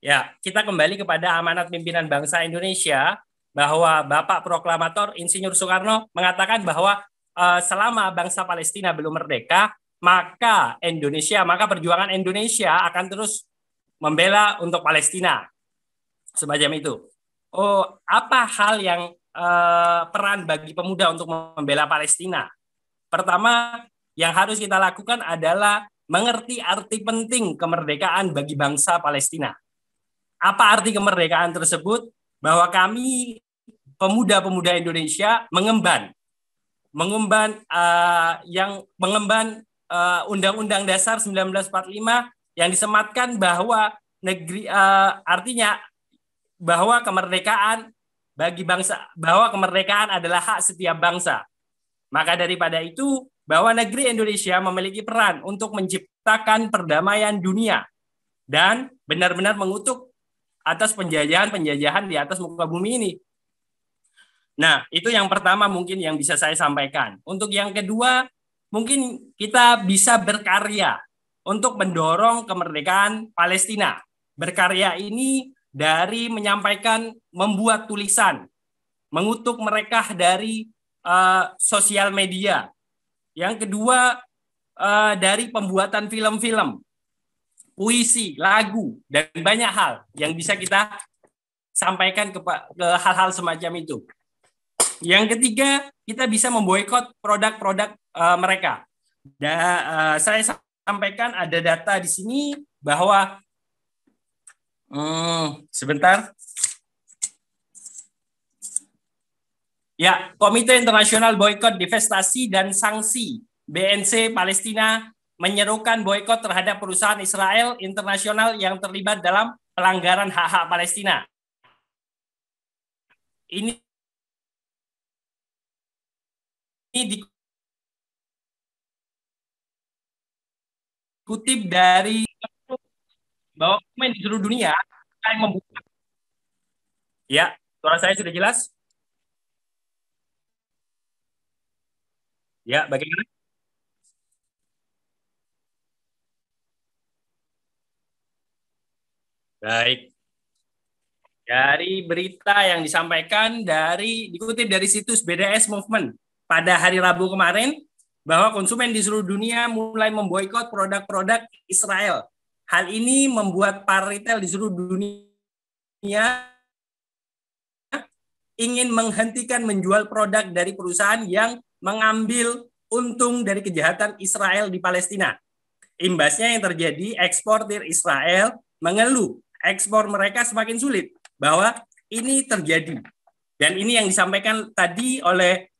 Speaker 6: Ya, kita kembali kepada amanat pimpinan bangsa Indonesia bahwa Bapak Proklamator Insinyur Soekarno mengatakan bahwa selama bangsa Palestina belum merdeka, maka perjuangan Indonesia akan terus membela untuk Palestina. Semacam itu. Apa hal yang peran bagi pemuda untuk membela Palestina? Pertama, yang harus kita lakukan adalah mengerti arti penting kemerdekaan bagi bangsa Palestina. Apa arti kemerdekaan tersebut? Bahwa kami pemuda-pemuda Indonesia mengemban Undang-Undang Dasar 1945 yang disematkan bahwa artinya bahwa kemerdekaan bagi bangsa, bahwa kemerdekaan adalah hak setiap bangsa. Maka daripada itu, bahwa negeri Indonesia memiliki peran untuk menciptakan perdamaian dunia dan benar-benar mengutuk atas penjajahan-penjajahan di atas muka bumi ini. Nah, itu yang pertama mungkin yang bisa saya sampaikan. Untuk yang kedua, mungkin kita bisa berkarya untuk mendorong kemerdekaan Palestina. Berkarya ini dari menyampaikan, membuat tulisan, mengutuk mereka dari sosial media. Yang kedua dari pembuatan film-film, puisi, lagu, dan banyak hal yang bisa kita sampaikan ke hal-hal semacam itu. Yang ketiga, kita bisa memboikot produk-produk mereka. Saya sampaikan ada data di sini bahwa sebentar. Ya, Komite Internasional Boikot, Divestasi dan Sanksi BNC Palestina menyerukan boikot terhadap perusahaan Israel internasional yang terlibat dalam pelanggaran hak-hak Palestina. Ini dikutip dari bahwa dokumen di seluruh dunia yang membuka. Ya, suara saya sudah jelas? Ya, bagaimana? Baik. Dari berita yang disampaikan dikutip dari situs BDS Movement pada hari Rabu kemarin bahwa konsumen di seluruh dunia mulai memboikot produk-produk Israel. Hal ini membuat para retail di seluruh dunia ingin menghentikan menjual produk dari perusahaan yang mengambil untung dari kejahatan Israel di Palestina. Imbasnya yang terjadi, eksportir Israel mengeluh ekspor mereka semakin sulit, bahwa ini terjadi. Dan ini yang disampaikan tadi oleh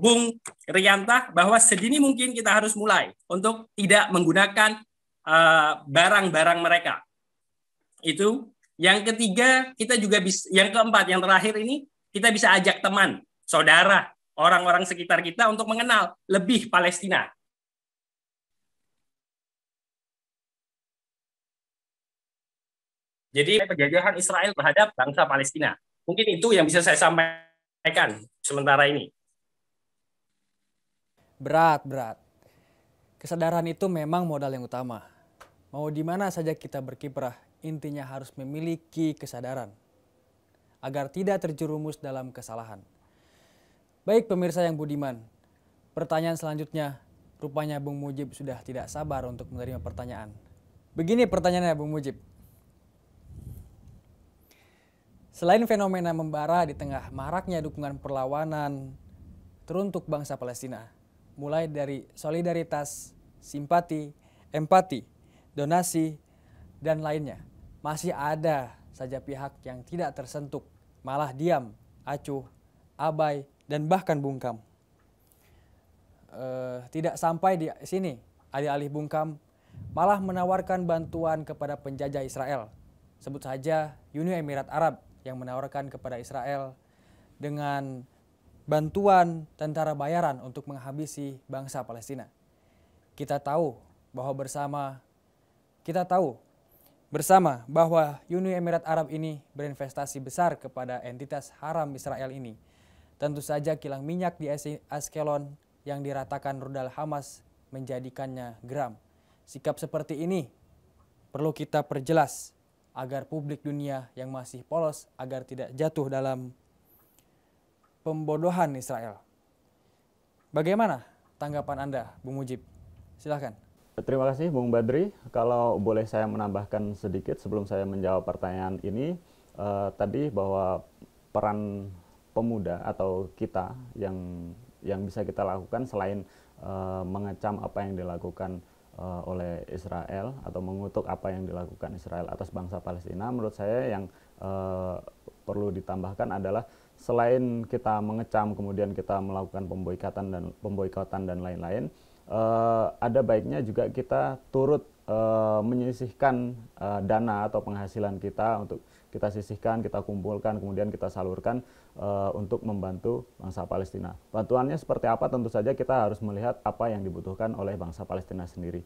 Speaker 6: Bung Rianta, bahwa sedini mungkin kita harus mulai untuk tidak menggunakan barang-barang mereka. Itu. Yang ketiga, kita juga bisa, yang keempat, yang terakhir ini, kita bisa ajak teman, saudara, orang-orang sekitar kita untuk mengenal lebih Palestina. Jadi penjajahan Israel terhadap bangsa Palestina. Mungkin itu yang bisa saya sampaikan sementara ini.
Speaker 1: Berat. Kesadaran itu memang modal yang utama. Mau di mana saja kita berkiprah, intinya harus memiliki kesadaran agar tidak terjerumus dalam kesalahan. Baik pemirsa yang budiman, pertanyaan selanjutnya, rupanya Bung Mujib sudah tidak sabar untuk menerima pertanyaan. Begini pertanyaannya Bung Mujib. Selain fenomena membara di tengah maraknya dukungan perlawanan teruntuk bangsa Palestina, mulai dari solidaritas, simpati, empati, donasi, dan lainnya, masih ada saja pihak yang tidak tersentuh, malah diam, acuh, abai, dan bahkan bungkam. Tidak sampai di sini, alih-alih bungkam, malah menawarkan bantuan kepada penjajah Israel. Sebut saja Uni Emirat Arab yang menawarkan kepada Israel dengan bantuan tentara bayaran untuk menghabisi bangsa Palestina. Kita tahu bersama bahwa Uni Emirat Arab ini berinvestasi besar kepada entitas haram Israel ini. Tentu saja kilang minyak di Askelon yang diratakan rudal Hamas menjadikannya geram. Sikap seperti ini perlu kita perjelas agar publik dunia yang masih polos agar tidak jatuh dalam pembodohan Israel. Bagaimana tanggapan Anda, Bung Mujib? Silakan.
Speaker 2: Terima kasih Bung Badri. Kalau boleh saya menambahkan sedikit sebelum saya menjawab pertanyaan ini, tadi bahwa peran pemuda atau kita yang bisa kita lakukan selain mengecam apa yang dilakukan oleh Israel atau mengutuk apa yang dilakukan Israel atas bangsa Palestina, menurut saya yang perlu ditambahkan adalah selain kita mengecam kemudian kita melakukan pemboikotan dan lain-lain, ada baiknya juga kita turut menyisihkan dana atau penghasilan kita untuk kita sisihkan, kita kumpulkan, kemudian kita salurkan untuk membantu bangsa Palestina. Bantuannya seperti apa? Tentu saja kita harus melihat apa yang dibutuhkan oleh bangsa Palestina sendiri.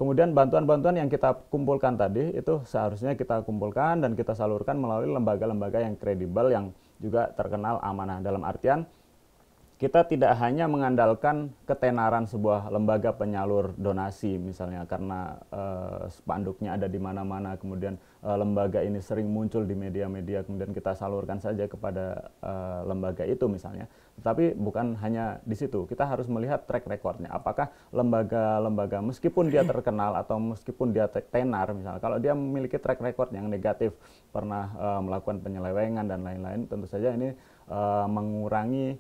Speaker 2: Kemudian bantuan-bantuan yang kita kumpulkan tadi itu seharusnya kita kumpulkan dan kita salurkan melalui lembaga-lembaga yang kredibel yang juga terkenal amanah. Dalam artian kita tidak hanya mengandalkan ketenaran sebuah lembaga penyalur donasi misalnya karena spanduknya ada di mana-mana, kemudian lembaga ini sering muncul di media-media, kemudian kita salurkan saja kepada lembaga itu misalnya. Tetapi bukan hanya di situ, kita harus melihat track recordnya. Apakah lembaga-lembaga meskipun dia terkenal atau meskipun dia tenar misalnya, kalau dia memiliki track record yang negatif, pernah melakukan penyelewengan dan lain-lain, tentu saja ini mengurangi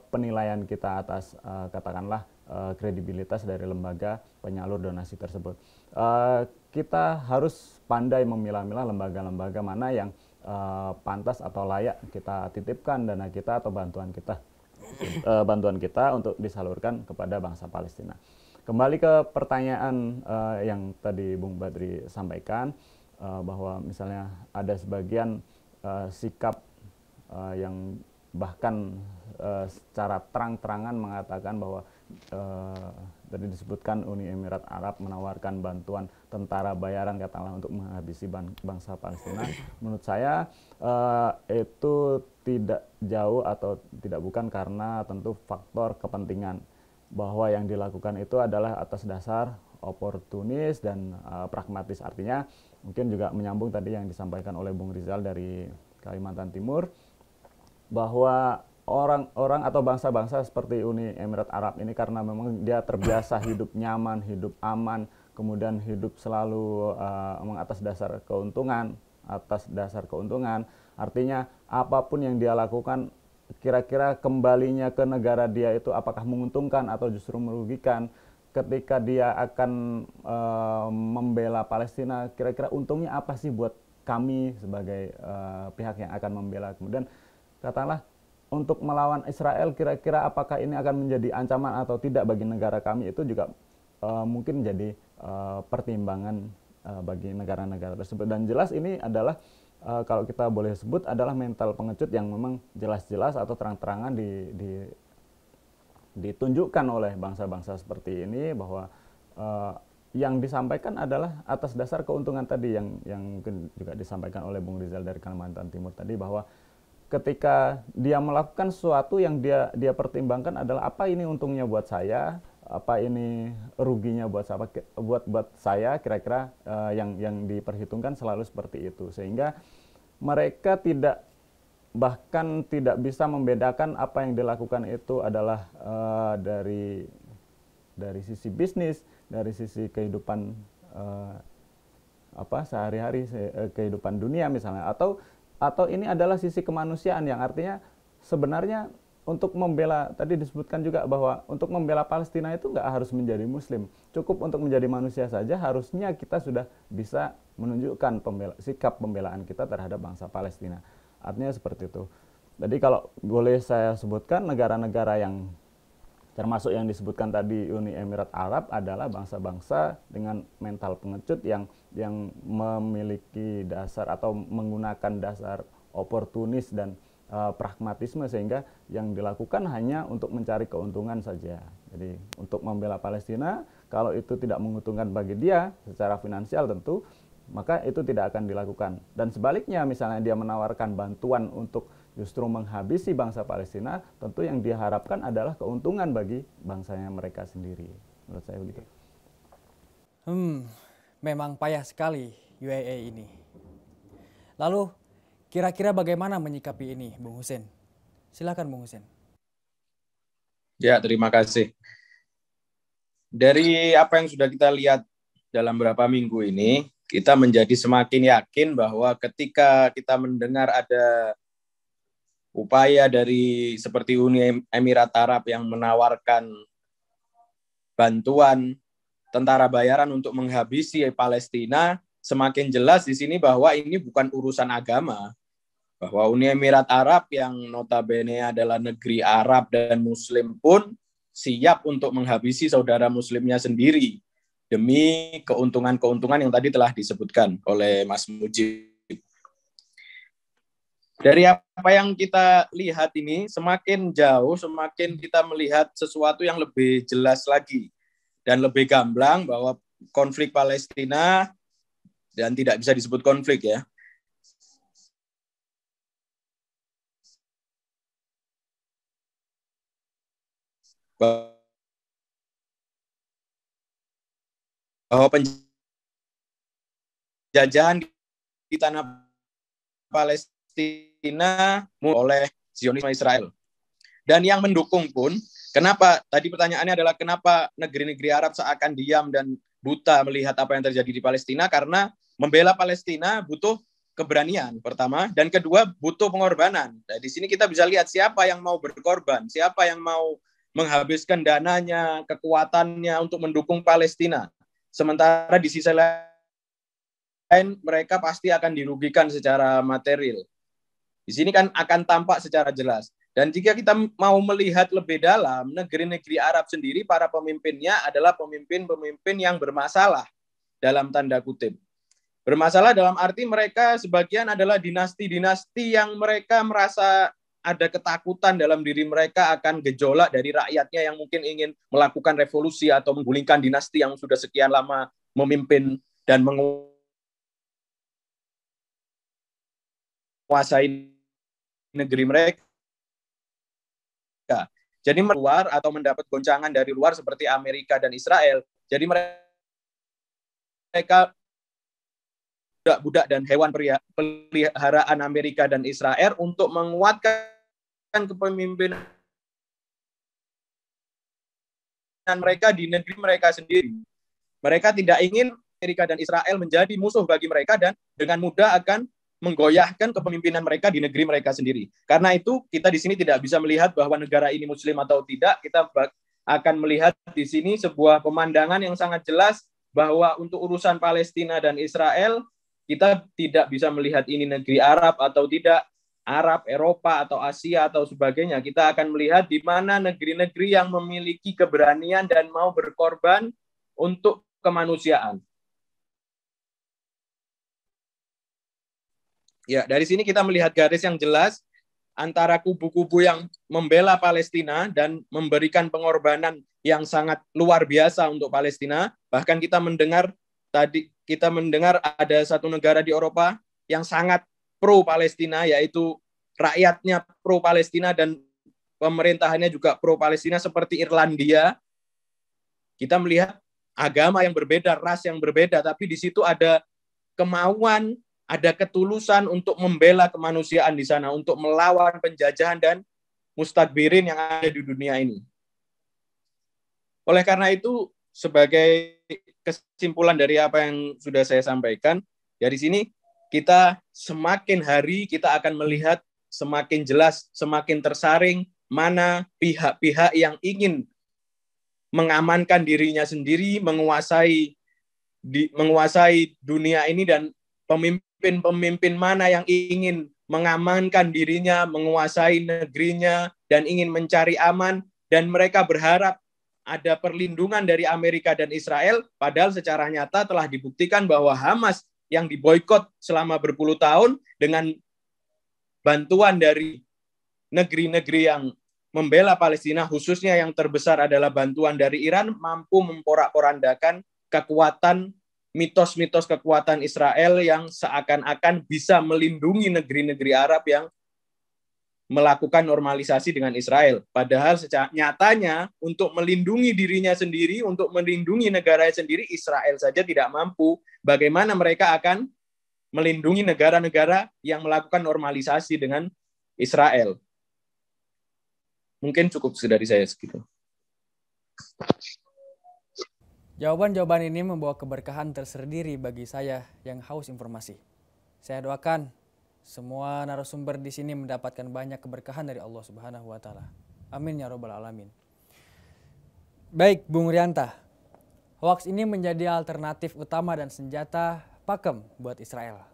Speaker 2: penilaian kita atas katakanlah kredibilitas dari lembaga penyalur donasi tersebut. Kita harus pandai memilah-milah lembaga-lembaga mana yang pantas atau layak kita titipkan dana kita atau bantuan kita untuk disalurkan kepada bangsa Palestina. Kembali ke pertanyaan yang tadi Bung Badri sampaikan, bahwa misalnya ada sebagian sikap yang bahkan secara terang-terangan mengatakan bahwa tadi disebutkan Uni Emirat Arab menawarkan bantuan tentara bayaran katakanlah untuk menghabisi bangsa Palestina. Menurut saya itu tidak jauh atau tidak bukan karena tentu faktor kepentingan, bahwa yang dilakukan itu adalah atas dasar oportunis dan pragmatis. Artinya mungkin juga menyambung tadi yang disampaikan oleh Bung Rizal dari Kalimantan Timur, bahwa orang-orang atau bangsa-bangsa seperti Uni Emirat Arab ini karena memang dia terbiasa hidup nyaman, hidup aman, kemudian hidup selalu atas dasar keuntungan, artinya apapun yang dia lakukan kira-kira kembalinya ke negara dia itu apakah menguntungkan atau justru merugikan. Ketika dia akan membela Palestina, kira-kira untungnya apa sih buat kami sebagai pihak yang akan membela. Kemudian katakanlah untuk melawan Israel, kira-kira apakah ini akan menjadi ancaman atau tidak bagi negara kami, itu juga mungkin menjadi pertimbangan bagi negara-negara tersebut. Dan jelas ini adalah kalau kita boleh sebut adalah mental pengecut yang memang jelas-jelas atau terang-terangan ditunjukkan oleh bangsa-bangsa seperti ini, bahwa yang disampaikan adalah atas dasar keuntungan tadi yang mungkin juga disampaikan oleh Bung Rizal dari Kalimantan Timur tadi, bahwa ketika dia melakukan sesuatu yang dia pertimbangkan adalah apa ini untungnya buat saya, apa ini ruginya buat saya, kira-kira yang diperhitungkan selalu seperti itu, sehingga mereka bahkan tidak bisa membedakan apa yang dilakukan itu adalah dari sisi bisnis, dari sisi kehidupan sehari-hari, kehidupan dunia misalnya, atau ini adalah sisi kemanusiaan, yang artinya sebenarnya untuk membela, tadi disebutkan juga bahwa untuk membela Palestina itu nggak harus menjadi Muslim, cukup untuk menjadi manusia saja harusnya kita sudah bisa menunjukkan sikap pembelaan kita terhadap bangsa Palestina. Artinya seperti itu. Jadi kalau boleh saya sebutkan, negara-negara yang termasuk yang disebutkan tadi Uni Emirat Arab adalah bangsa-bangsa dengan mental pengecut yang memiliki dasar atau menggunakan dasar oportunis dan pragmatisme, sehingga yang dilakukan hanya untuk mencari keuntungan saja. Jadi untuk membela Palestina, kalau itu tidak menguntungkan bagi dia secara finansial tentu, maka itu tidak akan dilakukan. Dan sebaliknya, misalnya dia menawarkan bantuan untuk justru menghabisi bangsa Palestina, tentu yang diharapkan adalah keuntungan bagi bangsanya mereka sendiri. Menurut saya begitu.
Speaker 1: Memang payah sekali UAE ini. Lalu kira-kira bagaimana menyikapi ini, Bung Husein? Silakan Bung Husein.
Speaker 5: Ya, terima kasih. Dari apa yang sudah kita lihat dalam beberapa minggu ini, kita menjadi semakin yakin bahwa ketika kita mendengar ada upaya dari seperti Uni Emirat Arab yang menawarkan bantuan tentara bayaran untuk menghabisi Palestina, semakin jelas di sini bahwa ini bukan urusan agama. Bahwa Uni Emirat Arab yang notabene adalah negeri Arab dan Muslim pun siap untuk menghabisi saudara Muslimnya sendiri demi keuntungan-keuntungan yang tadi telah disebutkan oleh Mas Mujib. Dari apa yang kita lihat ini, semakin jauh, semakin kita melihat sesuatu yang lebih jelas lagi dan lebih gamblang bahwa konflik Palestina, dan tidak bisa disebut konflik ya, bahwa penjajahan di tanah Palestina oleh Zionisme Israel. Dan yang mendukung pun, kenapa, tadi pertanyaannya adalah kenapa negeri-negeri Arab seakan diam dan buta melihat apa yang terjadi di Palestina, karena membela Palestina butuh keberanian, pertama, dan kedua butuh pengorbanan. Nah, di sini kita bisa lihat siapa yang mau berkorban, siapa yang mau menghabiskan dananya, kekuatannya untuk mendukung Palestina. Sementara di sisi lain, mereka pasti akan dirugikan secara material. Di sini kan akan tampak secara jelas. Dan jika kita mau melihat lebih dalam, negeri-negeri Arab sendiri, para pemimpinnya adalah pemimpin-pemimpin yang bermasalah, dalam tanda kutip. Bermasalah dalam arti mereka sebagian adalah dinasti-dinasti yang mereka merasa ada ketakutan dalam diri mereka akan gejolak dari rakyatnya yang mungkin ingin melakukan revolusi atau menggulingkan dinasti yang sudah sekian lama memimpin dan menguasai negeri mereka. Jadi luar atau mendapat goncangan dari luar seperti Amerika dan Israel. Jadi mereka budak-budak dan hewan peliharaan Amerika dan Israel untuk menguatkan kepemimpinan mereka di negeri mereka sendiri. Mereka tidak ingin Amerika dan Israel menjadi musuh bagi mereka dan dengan mudah akan menggoyahkan kepemimpinan mereka di negeri mereka sendiri. Karena itu kita di sini tidak bisa melihat bahwa negara ini muslim atau tidak. Kita akan melihat di sini sebuah pemandangan yang sangat jelas bahwa untuk urusan Palestina dan Israel, kita tidak bisa melihat ini negeri Arab atau tidak, Arab, Eropa atau Asia atau sebagainya. Kita akan melihat di mana negeri-negeri yang memiliki keberanian dan mau berkorban untuk kemanusiaan. Ya, dari sini kita melihat garis yang jelas antara kubu-kubu yang membela Palestina dan memberikan pengorbanan yang sangat luar biasa untuk Palestina. Bahkan kita mendengar ada satu negara di Eropa yang sangat pro Palestina, yaitu rakyatnya pro Palestina dan pemerintahannya juga pro Palestina seperti Irlandia. Kita melihat agama yang berbeda, ras yang berbeda, tapi di situ ada kemauan, ada ketulusan untuk membela kemanusiaan di sana, untuk melawan penjajahan dan mustakbirin yang ada di dunia ini. Oleh karena itu, sebagai kesimpulan dari apa yang sudah saya sampaikan, dari sini kita semakin hari kita akan melihat semakin jelas, semakin tersaring mana pihak-pihak yang ingin mengamankan dirinya sendiri, menguasai dunia ini, dan pemimpin mana yang ingin mengamankan dirinya, menguasai negerinya, dan ingin mencari aman, dan mereka berharap ada perlindungan dari Amerika dan Israel, padahal secara nyata telah dibuktikan bahwa Hamas yang diboikot selama berpuluh tahun dengan bantuan dari negeri-negeri yang membela Palestina, khususnya yang terbesar adalah bantuan dari Iran, mampu memporak-porandakan kekuatan mitos-mitos kekuatan Israel yang seakan-akan bisa melindungi negeri-negeri Arab yang melakukan normalisasi dengan Israel. Padahal secara nyatanya untuk melindungi dirinya sendiri, untuk melindungi negaranya sendiri, Israel saja tidak mampu. Bagaimana mereka akan melindungi negara-negara yang melakukan normalisasi dengan Israel? Mungkin cukup dari saya segitu.
Speaker 1: Jawaban-jawaban ini membawa keberkahan tersendiri bagi saya yang haus informasi. Saya doakan semua narasumber di sini mendapatkan banyak keberkahan dari Allah Subhanahu wa taala. Amin ya rabbal alamin. Baik, Bung Rianta. Hoaks ini menjadi alternatif utama dan senjata pakem buat Israel.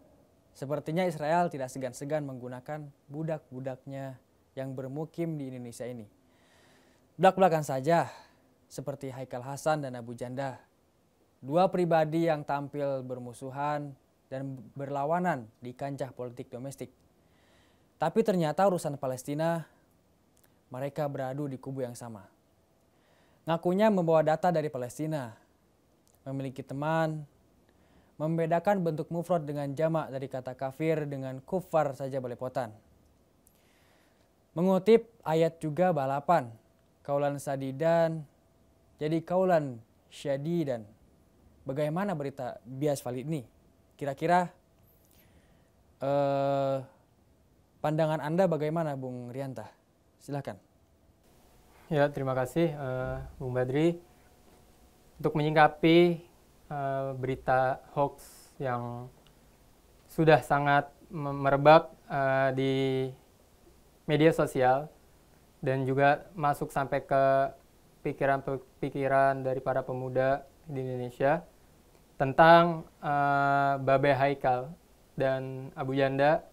Speaker 1: Sepertinya Israel tidak segan-segan menggunakan budak-budaknya yang bermukim di Indonesia ini. Belak-belakan saja, seperti Haikal Hasan dan Abu Janda, dua pribadi yang tampil bermusuhan dan berlawanan di kancah politik domestik. Tapi ternyata urusan Palestina, mereka beradu di kubu yang sama. Ngakunya membawa data dari Palestina, memiliki teman, membedakan bentuk mufrad dengan jamak dari kata kafir dengan kufar saja belepotan. Mengutip ayat juga balapan, kaulan sadidan jadi kaulan syadidan. Bagaimana berita bias valid ini? Kira-kira pandangan Anda bagaimana, Bung Rianta? Silahkan.
Speaker 3: Ya, terima kasih Bung Badri. Untuk menyingkapi berita hoax yang sudah sangat merebak di media sosial dan juga masuk sampai ke pikiran dari para pemuda di Indonesia tentang Babe Haikal dan Abu Janda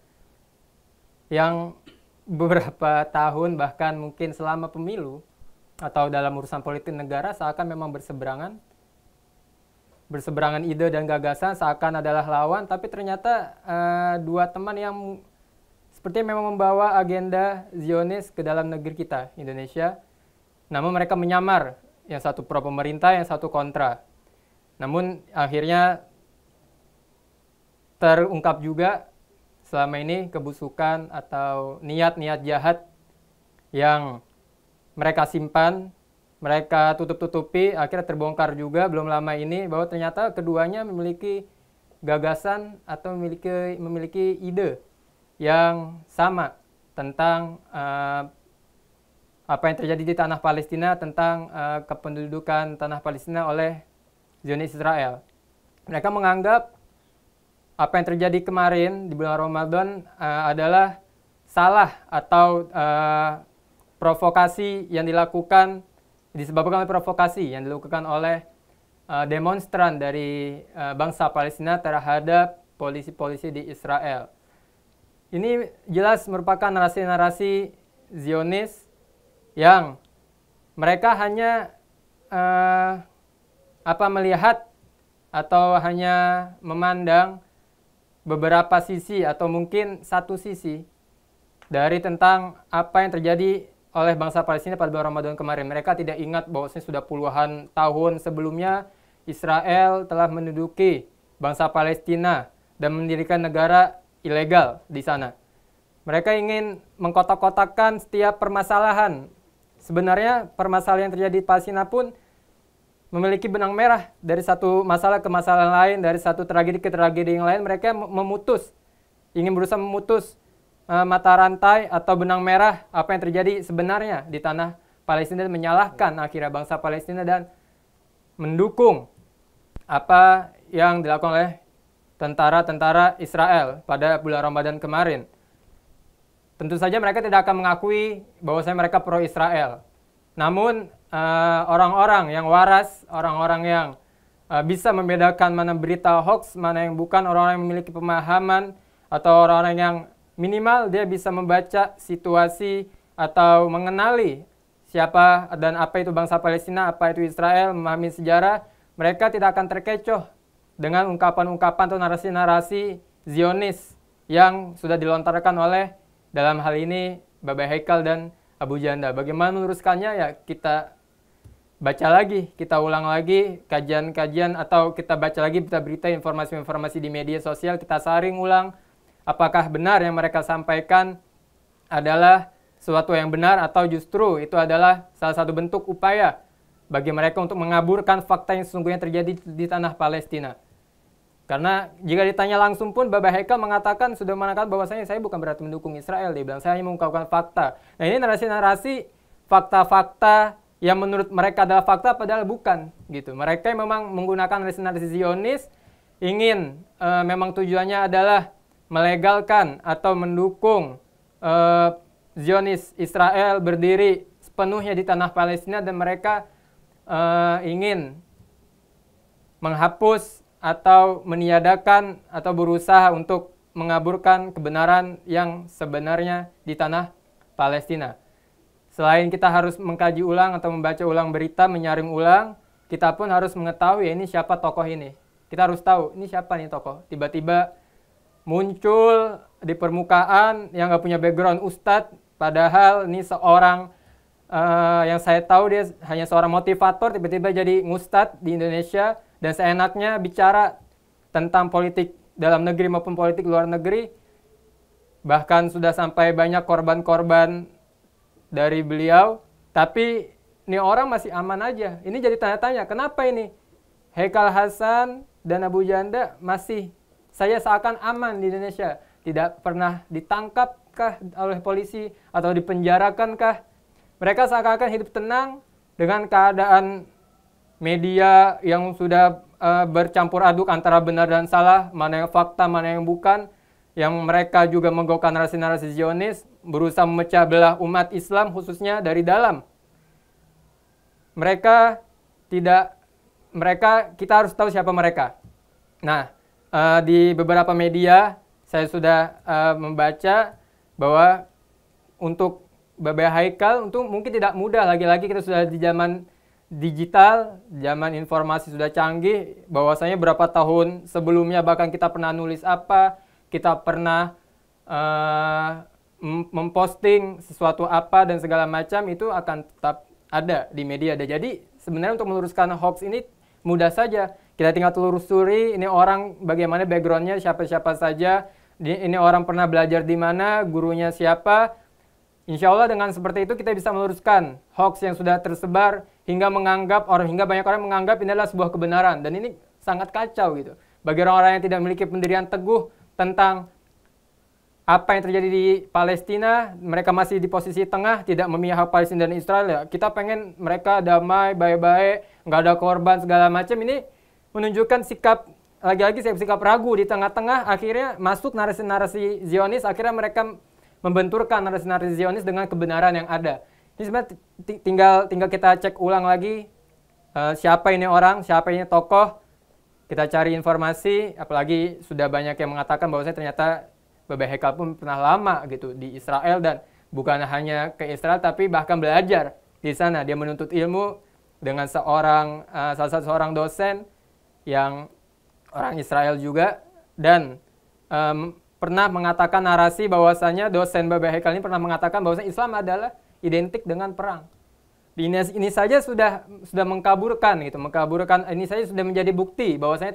Speaker 3: yang beberapa tahun bahkan mungkin selama pemilu atau dalam urusan politik negara seakan memang berseberangan ide dan gagasan, seakan adalah lawan, tapi ternyata dua teman yang sepertinya memang membawa agenda Zionis ke dalam negeri kita, Indonesia. Namun mereka menyamar, yang satu pro pemerintah, yang satu kontra. Namun akhirnya terungkap juga selama ini kebusukan atau niat-niat jahat yang mereka simpan, mereka tutup-tutupi, akhirnya terbongkar juga belum lama ini bahwa ternyata keduanya memiliki gagasan atau memiliki ide yang sama tentang apa yang terjadi di tanah Palestina, tentang kependudukan tanah Palestina oleh Zionis Israel. Mereka menganggap apa yang terjadi kemarin di bulan Ramadan adalah salah atau provokasi yang dilakukan, disebabkan oleh provokasi yang dilakukan oleh demonstran dari bangsa Palestina terhadap polisi-polisi di Israel. Ini jelas merupakan narasi-narasi Zionis yang mereka hanya melihat atau hanya memandang beberapa sisi atau mungkin satu sisi dari tentang apa yang terjadi oleh bangsa Palestina pada bulan Ramadan kemarin. Mereka tidak ingat bahwasanya sudah puluhan tahun sebelumnya Israel telah menduduki bangsa Palestina dan mendirikan negara ilegal di sana. Mereka ingin mengkotak-kotakkan setiap permasalahan. Sebenarnya permasalahan yang terjadi di Palestina pun memiliki benang merah dari satu masalah ke masalah lain, dari satu tragedi ke tragedi yang lain. Mereka ingin berusaha memutus mata rantai atau benang merah apa yang terjadi sebenarnya di tanah Palestina dan menyalahkan akhirnya bangsa Palestina dan mendukung apa yang dilakukan oleh tentara-tentara Israel pada bulan Ramadan kemarin. Tentu saja mereka tidak akan mengakui bahwasanya mereka pro-Israel. Namun orang-orang yang waras, orang-orang yang bisa membedakan mana berita hoax, mana yang bukan, orang-orang yang memiliki pemahaman, atau orang-orang yang minimal dia bisa membaca situasi atau mengenali siapa dan apa itu bangsa Palestina, apa itu Israel, memahami sejarah, mereka tidak akan terkecoh dengan ungkapan-ungkapan atau narasi-narasi Zionis yang sudah dilontarkan oleh, dalam hal ini, Babe Haikal dan Abu Janda. Bagaimana meluruskannya? Ya kita baca lagi, kita ulang lagi kajian-kajian atau kita baca lagi berita-berita, informasi-informasi di media sosial, kita saring ulang apakah benar yang mereka sampaikan adalah sesuatu yang benar atau justru itu adalah salah satu bentuk upaya bagi mereka untuk mengaburkan fakta yang sesungguhnya terjadi di tanah Palestina. Karena jika ditanya langsung pun, Babe Haikal sudah mengatakan bahwasanya saya bukan berarti mendukung Israel. Dia bilang saya hanya mengungkapkan fakta. Nah ini narasi-narasi fakta-fakta yang menurut mereka adalah fakta padahal bukan gitu. Mereka memang menggunakan narasi-narasi Zionis, ingin memang tujuannya adalah melegalkan atau mendukung Zionis Israel berdiri sepenuhnya di tanah Palestina, dan mereka ingin menghapus atau meniadakan atau berusaha untuk mengaburkan kebenaran yang sebenarnya di tanah Palestina. Selain kita harus mengkaji ulang atau membaca ulang berita, menyaring ulang, kita pun harus mengetahui ini siapa tokoh ini. Kita harus tahu ini siapa nih tokoh. Tiba-tiba muncul di permukaan yang nggak punya background ustadz, padahal ini seorang yang saya tahu dia hanya seorang motivator, tiba-tiba jadi ustadz di Indonesia dan seenaknya bicara tentang politik dalam negeri maupun politik luar negeri. Bahkan sudah sampai banyak korban-korban dari beliau, tapi ini orang masih aman aja. Ini jadi tanya-tanya, kenapa ini Haikal Hasan dan Abu Janda masih saya seakan aman di Indonesia, tidak pernah ditangkapkah oleh polisi atau dipenjarakankah? Mereka seakan-akan hidup tenang dengan keadaan media yang sudah bercampur aduk antara benar dan salah, mana yang fakta, mana yang bukan, yang mereka juga menggaungkan narasi-narasi Zionis, berusaha memecah belah umat Islam khususnya dari dalam. Kita harus tahu siapa mereka. Nah, di beberapa media saya sudah membaca bahwa untuk Babe Haikal untuk mungkin tidak mudah, lagi-lagi kita sudah di zaman digital, zaman informasi sudah canggih, bahwasanya berapa tahun sebelumnya bahkan kita pernah nulis apa, kita pernah memposting sesuatu apa dan segala macam, itu akan tetap ada di media. Jadi sebenarnya untuk meluruskan hoax ini mudah saja. Kita tinggal telusuri ini orang bagaimana backgroundnya, siapa-siapa saja, ini orang pernah belajar di mana, gurunya siapa. Insya Allah dengan seperti itu kita bisa meluruskan hoax yang sudah tersebar hingga banyak orang menganggap ini adalah sebuah kebenaran, dan ini sangat kacau gitu. Bagi orang-orang yang tidak memiliki pendirian teguh tentang apa yang terjadi di Palestina, mereka masih di posisi tengah, tidak memihak Palestina dan Israel. Ya, kita pengen mereka damai, baik-baik, nggak ada korban segala macam. Ini menunjukkan sikap, lagi-lagi sikap ragu di tengah-tengah, akhirnya masuk narasi-narasi Zionis, akhirnya mereka membenturkan narasi-narasi Zionis dengan kebenaran yang ada. Ini sebenarnya tinggal kita cek ulang lagi siapa ini orang, siapa ini tokoh. Kita cari informasi, apalagi sudah banyak yang mengatakan bahwasanya ternyata Babe Haikal pun pernah lama gitu di Israel, dan bukan hanya ke Israel tapi bahkan belajar di sana. Dia menuntut ilmu dengan salah satu seorang dosen yang orang Israel juga, dan pernah mengatakan narasi bahwasanya dosen Babe Haikal ini pernah mengatakan bahwasanya Islam adalah identik dengan perang. Ini saja sudah mengkaburkan gitu, ini saja sudah menjadi bukti bahwasanya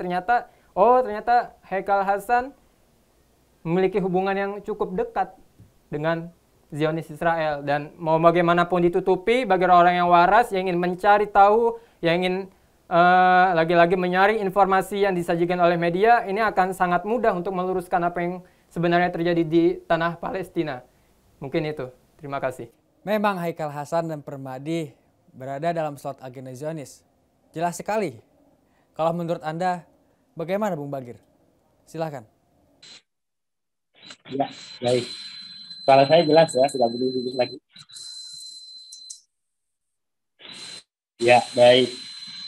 Speaker 3: ternyata Haikal Hasan memiliki hubungan yang cukup dekat dengan Zionis Israel, dan mau bagaimanapun ditutupi bagi orang yang waras yang ingin mencari tahu, yang ingin lagi-lagi mencari informasi yang disajikan oleh media, ini akan sangat mudah untuk meluruskan apa yang sebenarnya terjadi di tanah Palestina. Mungkin itu. Terima kasih.
Speaker 1: Memang Haikal Hasan dan Permadi berada dalam slot agenda Zionis. Jelas sekali. Kalau menurut Anda, bagaimana Bung Bagir? Silakan.
Speaker 6: Ya, baik. Kalau saya jelas ya, sudah berdiri lagi. Ya, baik.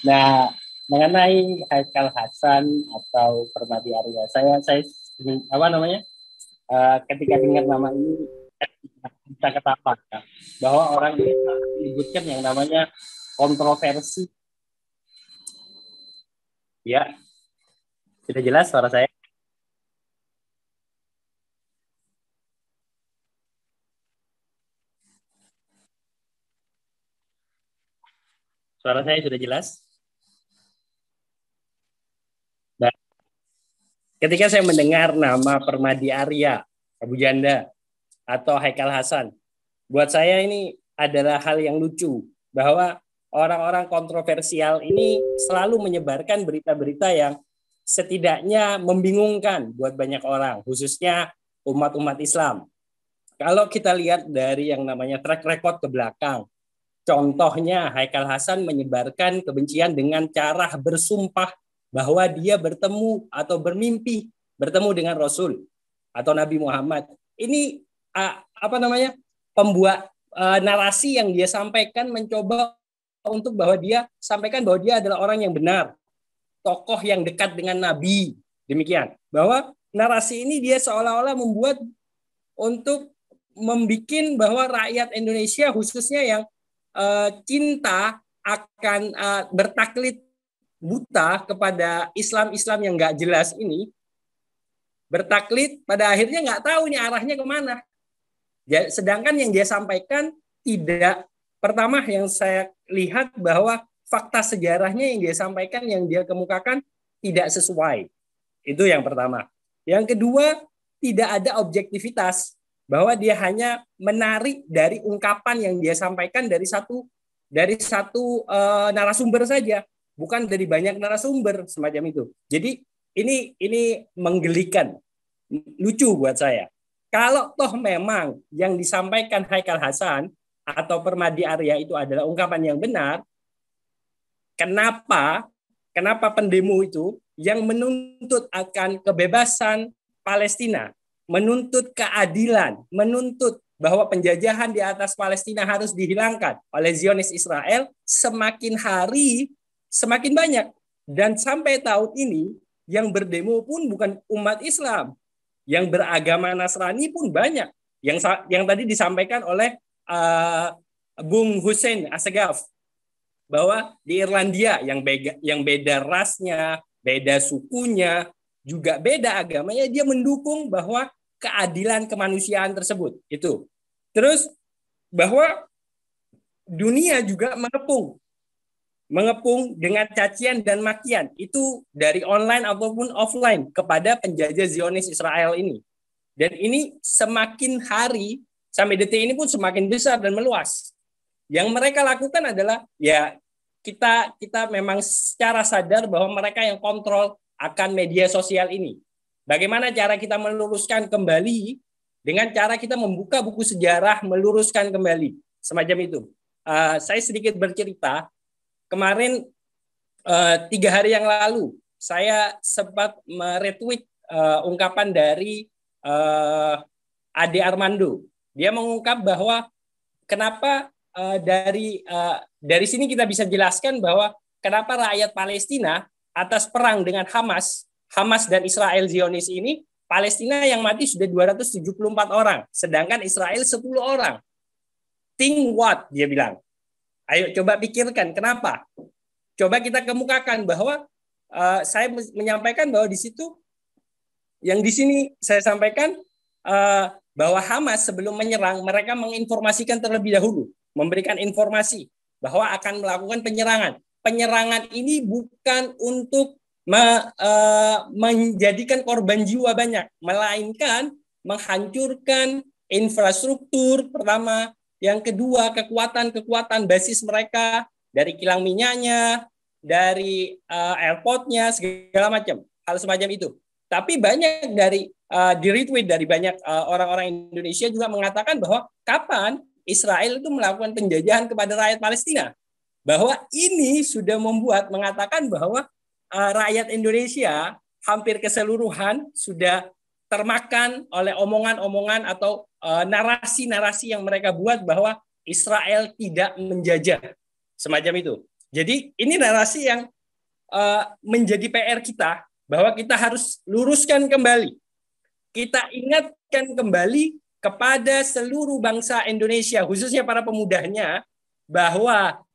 Speaker 6: Nah, mengenai Haikal Hasan atau Permadi Arya, saya ketika dengar nama ini bisa ketawa bahwa orang ini menyebutkan yang namanya kontroversi. Ya, sudah jelas suara saya? Suara saya sudah jelas? Nah, ketika saya mendengar nama Permadi Arya, Abu Janda, atau Haikal Hasan, buat saya ini adalah hal yang lucu, bahwa orang-orang kontroversial ini selalu menyebarkan berita-berita yang setidaknya membingungkan buat banyak orang, khususnya umat-umat Islam. Kalau kita lihat dari yang namanya track record ke belakang, contohnya Haikal Hasan menyebarkan kebencian dengan cara bersumpah bahwa dia bertemu atau bermimpi bertemu dengan Rasul atau Nabi Muhammad. Ini pembuat narasi yang dia sampaikan, mencoba untuk bahwa dia sampaikan bahwa dia adalah orang yang benar, tokoh yang dekat dengan Nabi. Demikian, bahwa narasi ini dia seolah-olah membuat untuk membuat bahwa rakyat Indonesia khususnya yang cinta akan bertaklid buta kepada Islam yang nggak jelas ini, bertaklid pada akhirnya nggak tahu ini arahnya kemana. Sedangkan yang dia sampaikan tidak, pertama yang saya lihat bahwa fakta sejarahnya yang dia sampaikan, yang dia kemukakan tidak sesuai. Itu yang pertama. Yang kedua, tidak ada objektivitas, bahwa dia hanya menarik dari ungkapan yang dia sampaikan dari satu dari satu narasumber saja, bukan dari banyak narasumber semacam itu. Jadi ini menggelikan, lucu buat saya. Kalau toh memang yang disampaikan Haikal Hasan atau Permadi Arya itu adalah ungkapan yang benar, kenapa pendemo itu yang menuntut akan kebebasan Palestina, menuntut keadilan, menuntut bahwa penjajahan di atas Palestina harus dihilangkan oleh Zionis Israel, semakin hari semakin banyak. Dan sampai tahun ini yang berdemo pun bukan umat Islam, yang beragama Nasrani pun banyak. Yang tadi disampaikan oleh Bung Hussein Assegaf, bahwa di Irlandia yang beda rasnya, beda sukunya, juga beda agamanya, dia mendukung bahwa keadilan kemanusiaan tersebut. Itu. Terus bahwa dunia juga mengepung dengan cacian dan makian, itu dari online ataupun offline kepada penjajah Zionis Israel ini. Dan ini semakin hari sampai detik ini pun semakin besar dan meluas. Yang mereka lakukan adalah ya kita memang secara sadar bahwa mereka yang kontrol akan media sosial ini. Bagaimana cara kita meluruskan kembali dengan cara kita membuka buku sejarah, meluruskan kembali semacam itu. Saya sedikit bercerita. Kemarin 3 hari yang lalu saya sempat meretweet ungkapan dari Ade Armando. Dia mengungkap bahwa kenapa dari sini kita bisa jelaskan bahwa kenapa rakyat Palestina atas perang dengan Hamas dan Israel Zionis ini, Palestina yang mati sudah 274 orang, sedangkan Israel 10 orang. Think what, dia bilang. Ayo coba pikirkan kenapa. Coba kita kemukakan bahwa saya menyampaikan bahwa di situ, yang di sini saya sampaikan bahwa Hamas sebelum menyerang, mereka menginformasikan terlebih dahulu, memberikan informasi bahwa akan melakukan penyerangan. Penyerangan ini bukan untuk menjadikan korban jiwa banyak, melainkan menghancurkan infrastruktur pertama, yang kedua kekuatan basis mereka, dari kilang minyaknya, dari airportnya, segala macam hal semacam itu. Tapi banyak dari di-retweet dari banyak orang-orang Indonesia juga mengatakan bahwa kapan Israel itu melakukan penjajahan kepada rakyat Palestina, bahwa ini sudah mengatakan bahwa rakyat Indonesia hampir keseluruhan sudah termakan oleh omongan-omongan atau narasi-narasi yang mereka buat bahwa Israel tidak menjajah, semacam itu. Jadi ini narasi yang menjadi PR kita, bahwa kita harus luruskan kembali. Kita ingatkan kembali kepada seluruh bangsa Indonesia, khususnya para pemudanya, bahwa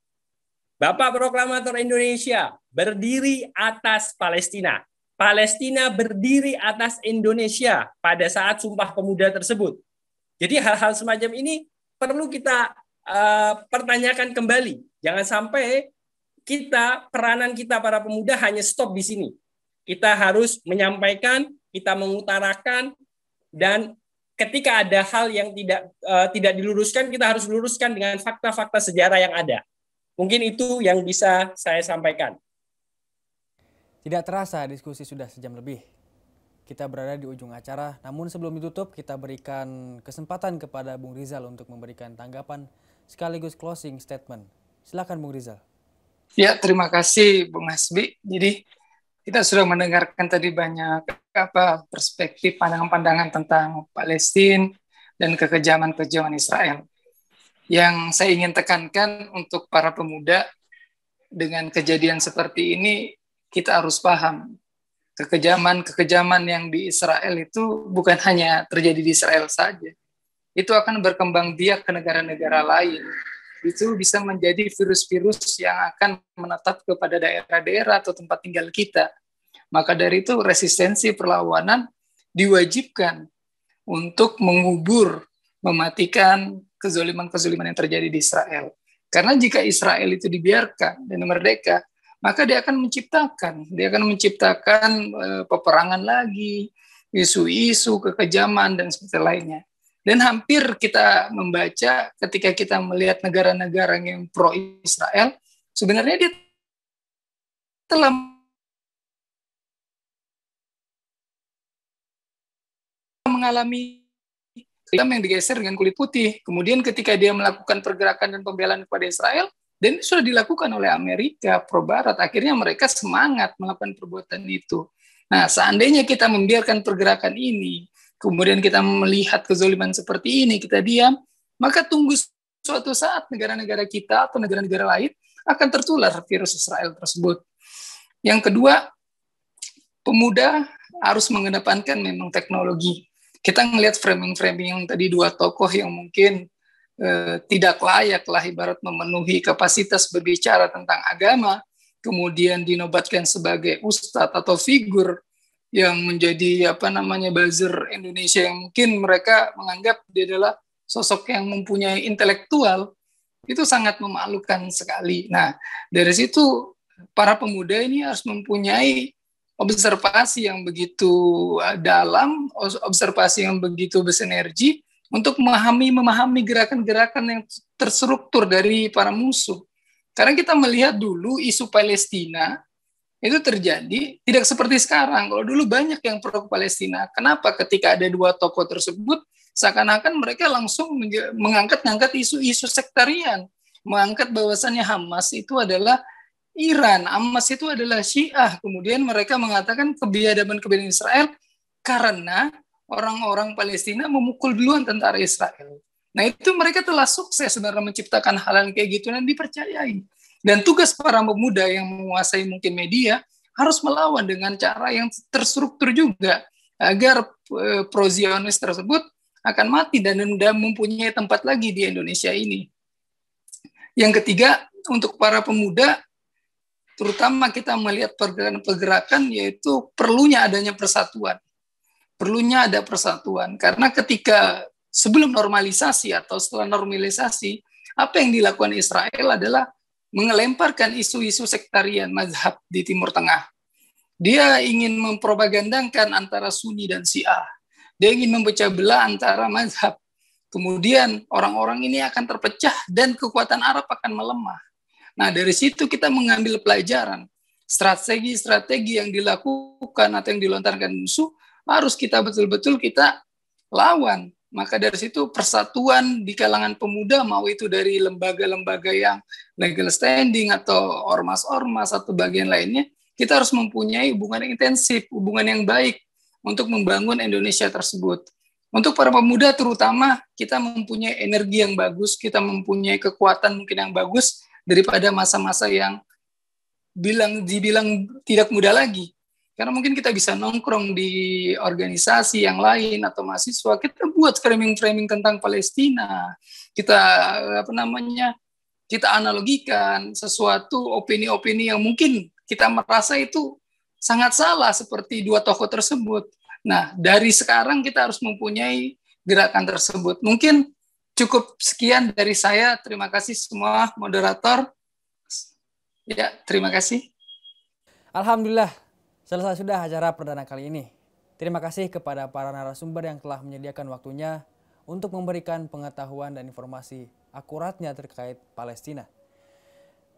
Speaker 6: Bapak Proklamator Indonesia berdiri atas Palestina. Palestina berdiri atas Indonesia pada saat Sumpah Pemuda tersebut. Jadi hal-hal semacam ini perlu kita pertanyakan kembali. Jangan sampai peranan kita para pemuda hanya stop di sini. Kita harus menyampaikan, kita mengutarakan, dan ketika ada hal yang tidak diluruskan, kita harus luruskan dengan fakta-fakta sejarah yang ada. Mungkin itu yang bisa saya sampaikan.
Speaker 1: Tidak terasa diskusi sudah sejam lebih. Kita berada di ujung acara, namun sebelum ditutup kita berikan kesempatan kepada Bung Rizal untuk memberikan tanggapan sekaligus closing statement. Silakan Bung Rizal.
Speaker 4: Ya, terima kasih Bung Hasbi. Jadi kita sudah mendengarkan tadi banyak perspektif pandangan-pandangan tentang Palestina dan kekejaman-kekejaman Israel. Yang saya ingin tekankan untuk para pemuda, dengan kejadian seperti ini kita harus paham kekejaman yang di Israel itu bukan hanya terjadi di Israel saja. Itu akan berkembang biak ke negara-negara lain. Itu bisa menjadi virus-virus yang akan menetap kepada daerah-daerah atau tempat tinggal kita. Maka dari itu resistensi perlawanan diwajibkan untuk mengubur, mematikan kezoliman-kezoliman yang terjadi di Israel. Karena jika Israel itu dibiarkan dan merdeka, maka dia akan menciptakan peperangan lagi, isu-isu kekejaman dan sebagainya lainnya. Dan hampir kita membaca ketika kita melihat negara-negara yang pro-Israel, sebenarnya dia telah mengalami hitam yang digeser dengan kulit putih. Kemudian ketika dia melakukan pergerakan dan pembelaan kepada Israel, dan itu sudah dilakukan oleh Amerika pro Barat, akhirnya mereka semangat melakukan perbuatan itu. Nah, seandainya kita membiarkan pergerakan ini, kemudian kita melihat kezaliman seperti ini, kita diam, maka tunggu suatu saat negara-negara kita atau negara-negara lain akan tertular virus Israel tersebut. Yang kedua, pemuda harus mengedepankan memang teknologi. Kita ngelihat framing-framing yang tadi dua tokoh yang mungkin tidak layak lah ibarat memenuhi kapasitas berbicara tentang agama, kemudian dinobatkan sebagai ustadz atau figur yang menjadi buzzer Indonesia yang mungkin mereka menganggap dia adalah sosok yang mempunyai intelektual, itu sangat memalukan sekali. Nah, dari situ para pemuda ini harus mempunyai observasi yang begitu dalam, observasi yang begitu bersinergi untuk memahami gerakan-gerakan yang terstruktur dari para musuh. Karena kita melihat dulu isu Palestina itu terjadi tidak seperti sekarang. Kalau dulu banyak yang pro Palestina, kenapa ketika ada dua tokoh tersebut seakan-akan mereka langsung mengangkat isu-isu sektarian, mengangkat bahwasannya Hamas itu adalah Iran, Hamas itu adalah Syiah. Kemudian mereka mengatakan kebiadaban Israel karena orang-orang Palestina memukul duluan tentara Israel. Nah, itu mereka telah sukses sebenarnya menciptakan hal yang kayak gitu dan dipercayai. Dan tugas para pemuda yang menguasai mungkin media harus melawan dengan cara yang terstruktur juga agar pro-Zionis tersebut akan mati dan tidak mempunyai tempat lagi di Indonesia ini. Yang ketiga, untuk para pemuda, terutama kita melihat pergerakan yaitu perlunya adanya persatuan. Perlunya ada persatuan, karena ketika sebelum normalisasi atau setelah normalisasi, apa yang dilakukan Israel adalah mengelemparkan isu-isu sektarian mazhab di Timur Tengah. Dia ingin mempropagandakan antara Sunni dan Syiah. Dia ingin memecah belah antara mazhab. Kemudian orang-orang ini akan terpecah dan kekuatan Arab akan melemah. Nah, dari situ kita mengambil pelajaran. Strategi-strategi yang dilakukan atau yang dilontarkan musuh harus kita betul-betul kita lawan. Maka dari situ persatuan di kalangan pemuda, mau itu dari lembaga-lembaga yang legal standing atau ormas-ormas atau bagian lainnya, kita harus mempunyai hubungan yang intensif, hubungan yang baik untuk membangun Indonesia tersebut. Untuk para pemuda terutama, kita mempunyai energi yang bagus, kita mempunyai kekuatan mungkin yang bagus daripada masa-masa yang dibilang tidak muda lagi. Karena mungkin kita bisa nongkrong di organisasi yang lain atau mahasiswa, kita buat framing-framing tentang Palestina, kita kita analogikan sesuatu opini-opini yang mungkin kita merasa itu sangat salah seperti dua tokoh tersebut. Nah, dari sekarang kita harus mempunyai gerakan tersebut. Mungkin cukup sekian dari saya. Terima kasih semua moderator. Ya, terima kasih.
Speaker 1: Alhamdulillah, selesai sudah acara perdana kali ini. Terima kasih kepada para narasumber yang telah menyediakan waktunya untuk memberikan pengetahuan dan informasi akuratnya terkait Palestina.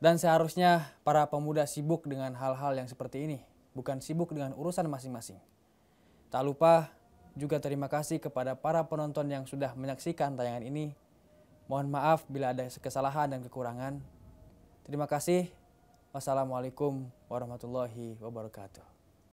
Speaker 1: Dan seharusnya para pemuda sibuk dengan hal-hal yang seperti ini, bukan sibuk dengan urusan masing-masing. Tak lupa juga terima kasih kepada para penonton yang sudah menyaksikan tayangan ini. Mohon maaf bila ada kesalahan dan kekurangan. Terima kasih. Wassalamualaikum warahmatullahi wabarakatuh.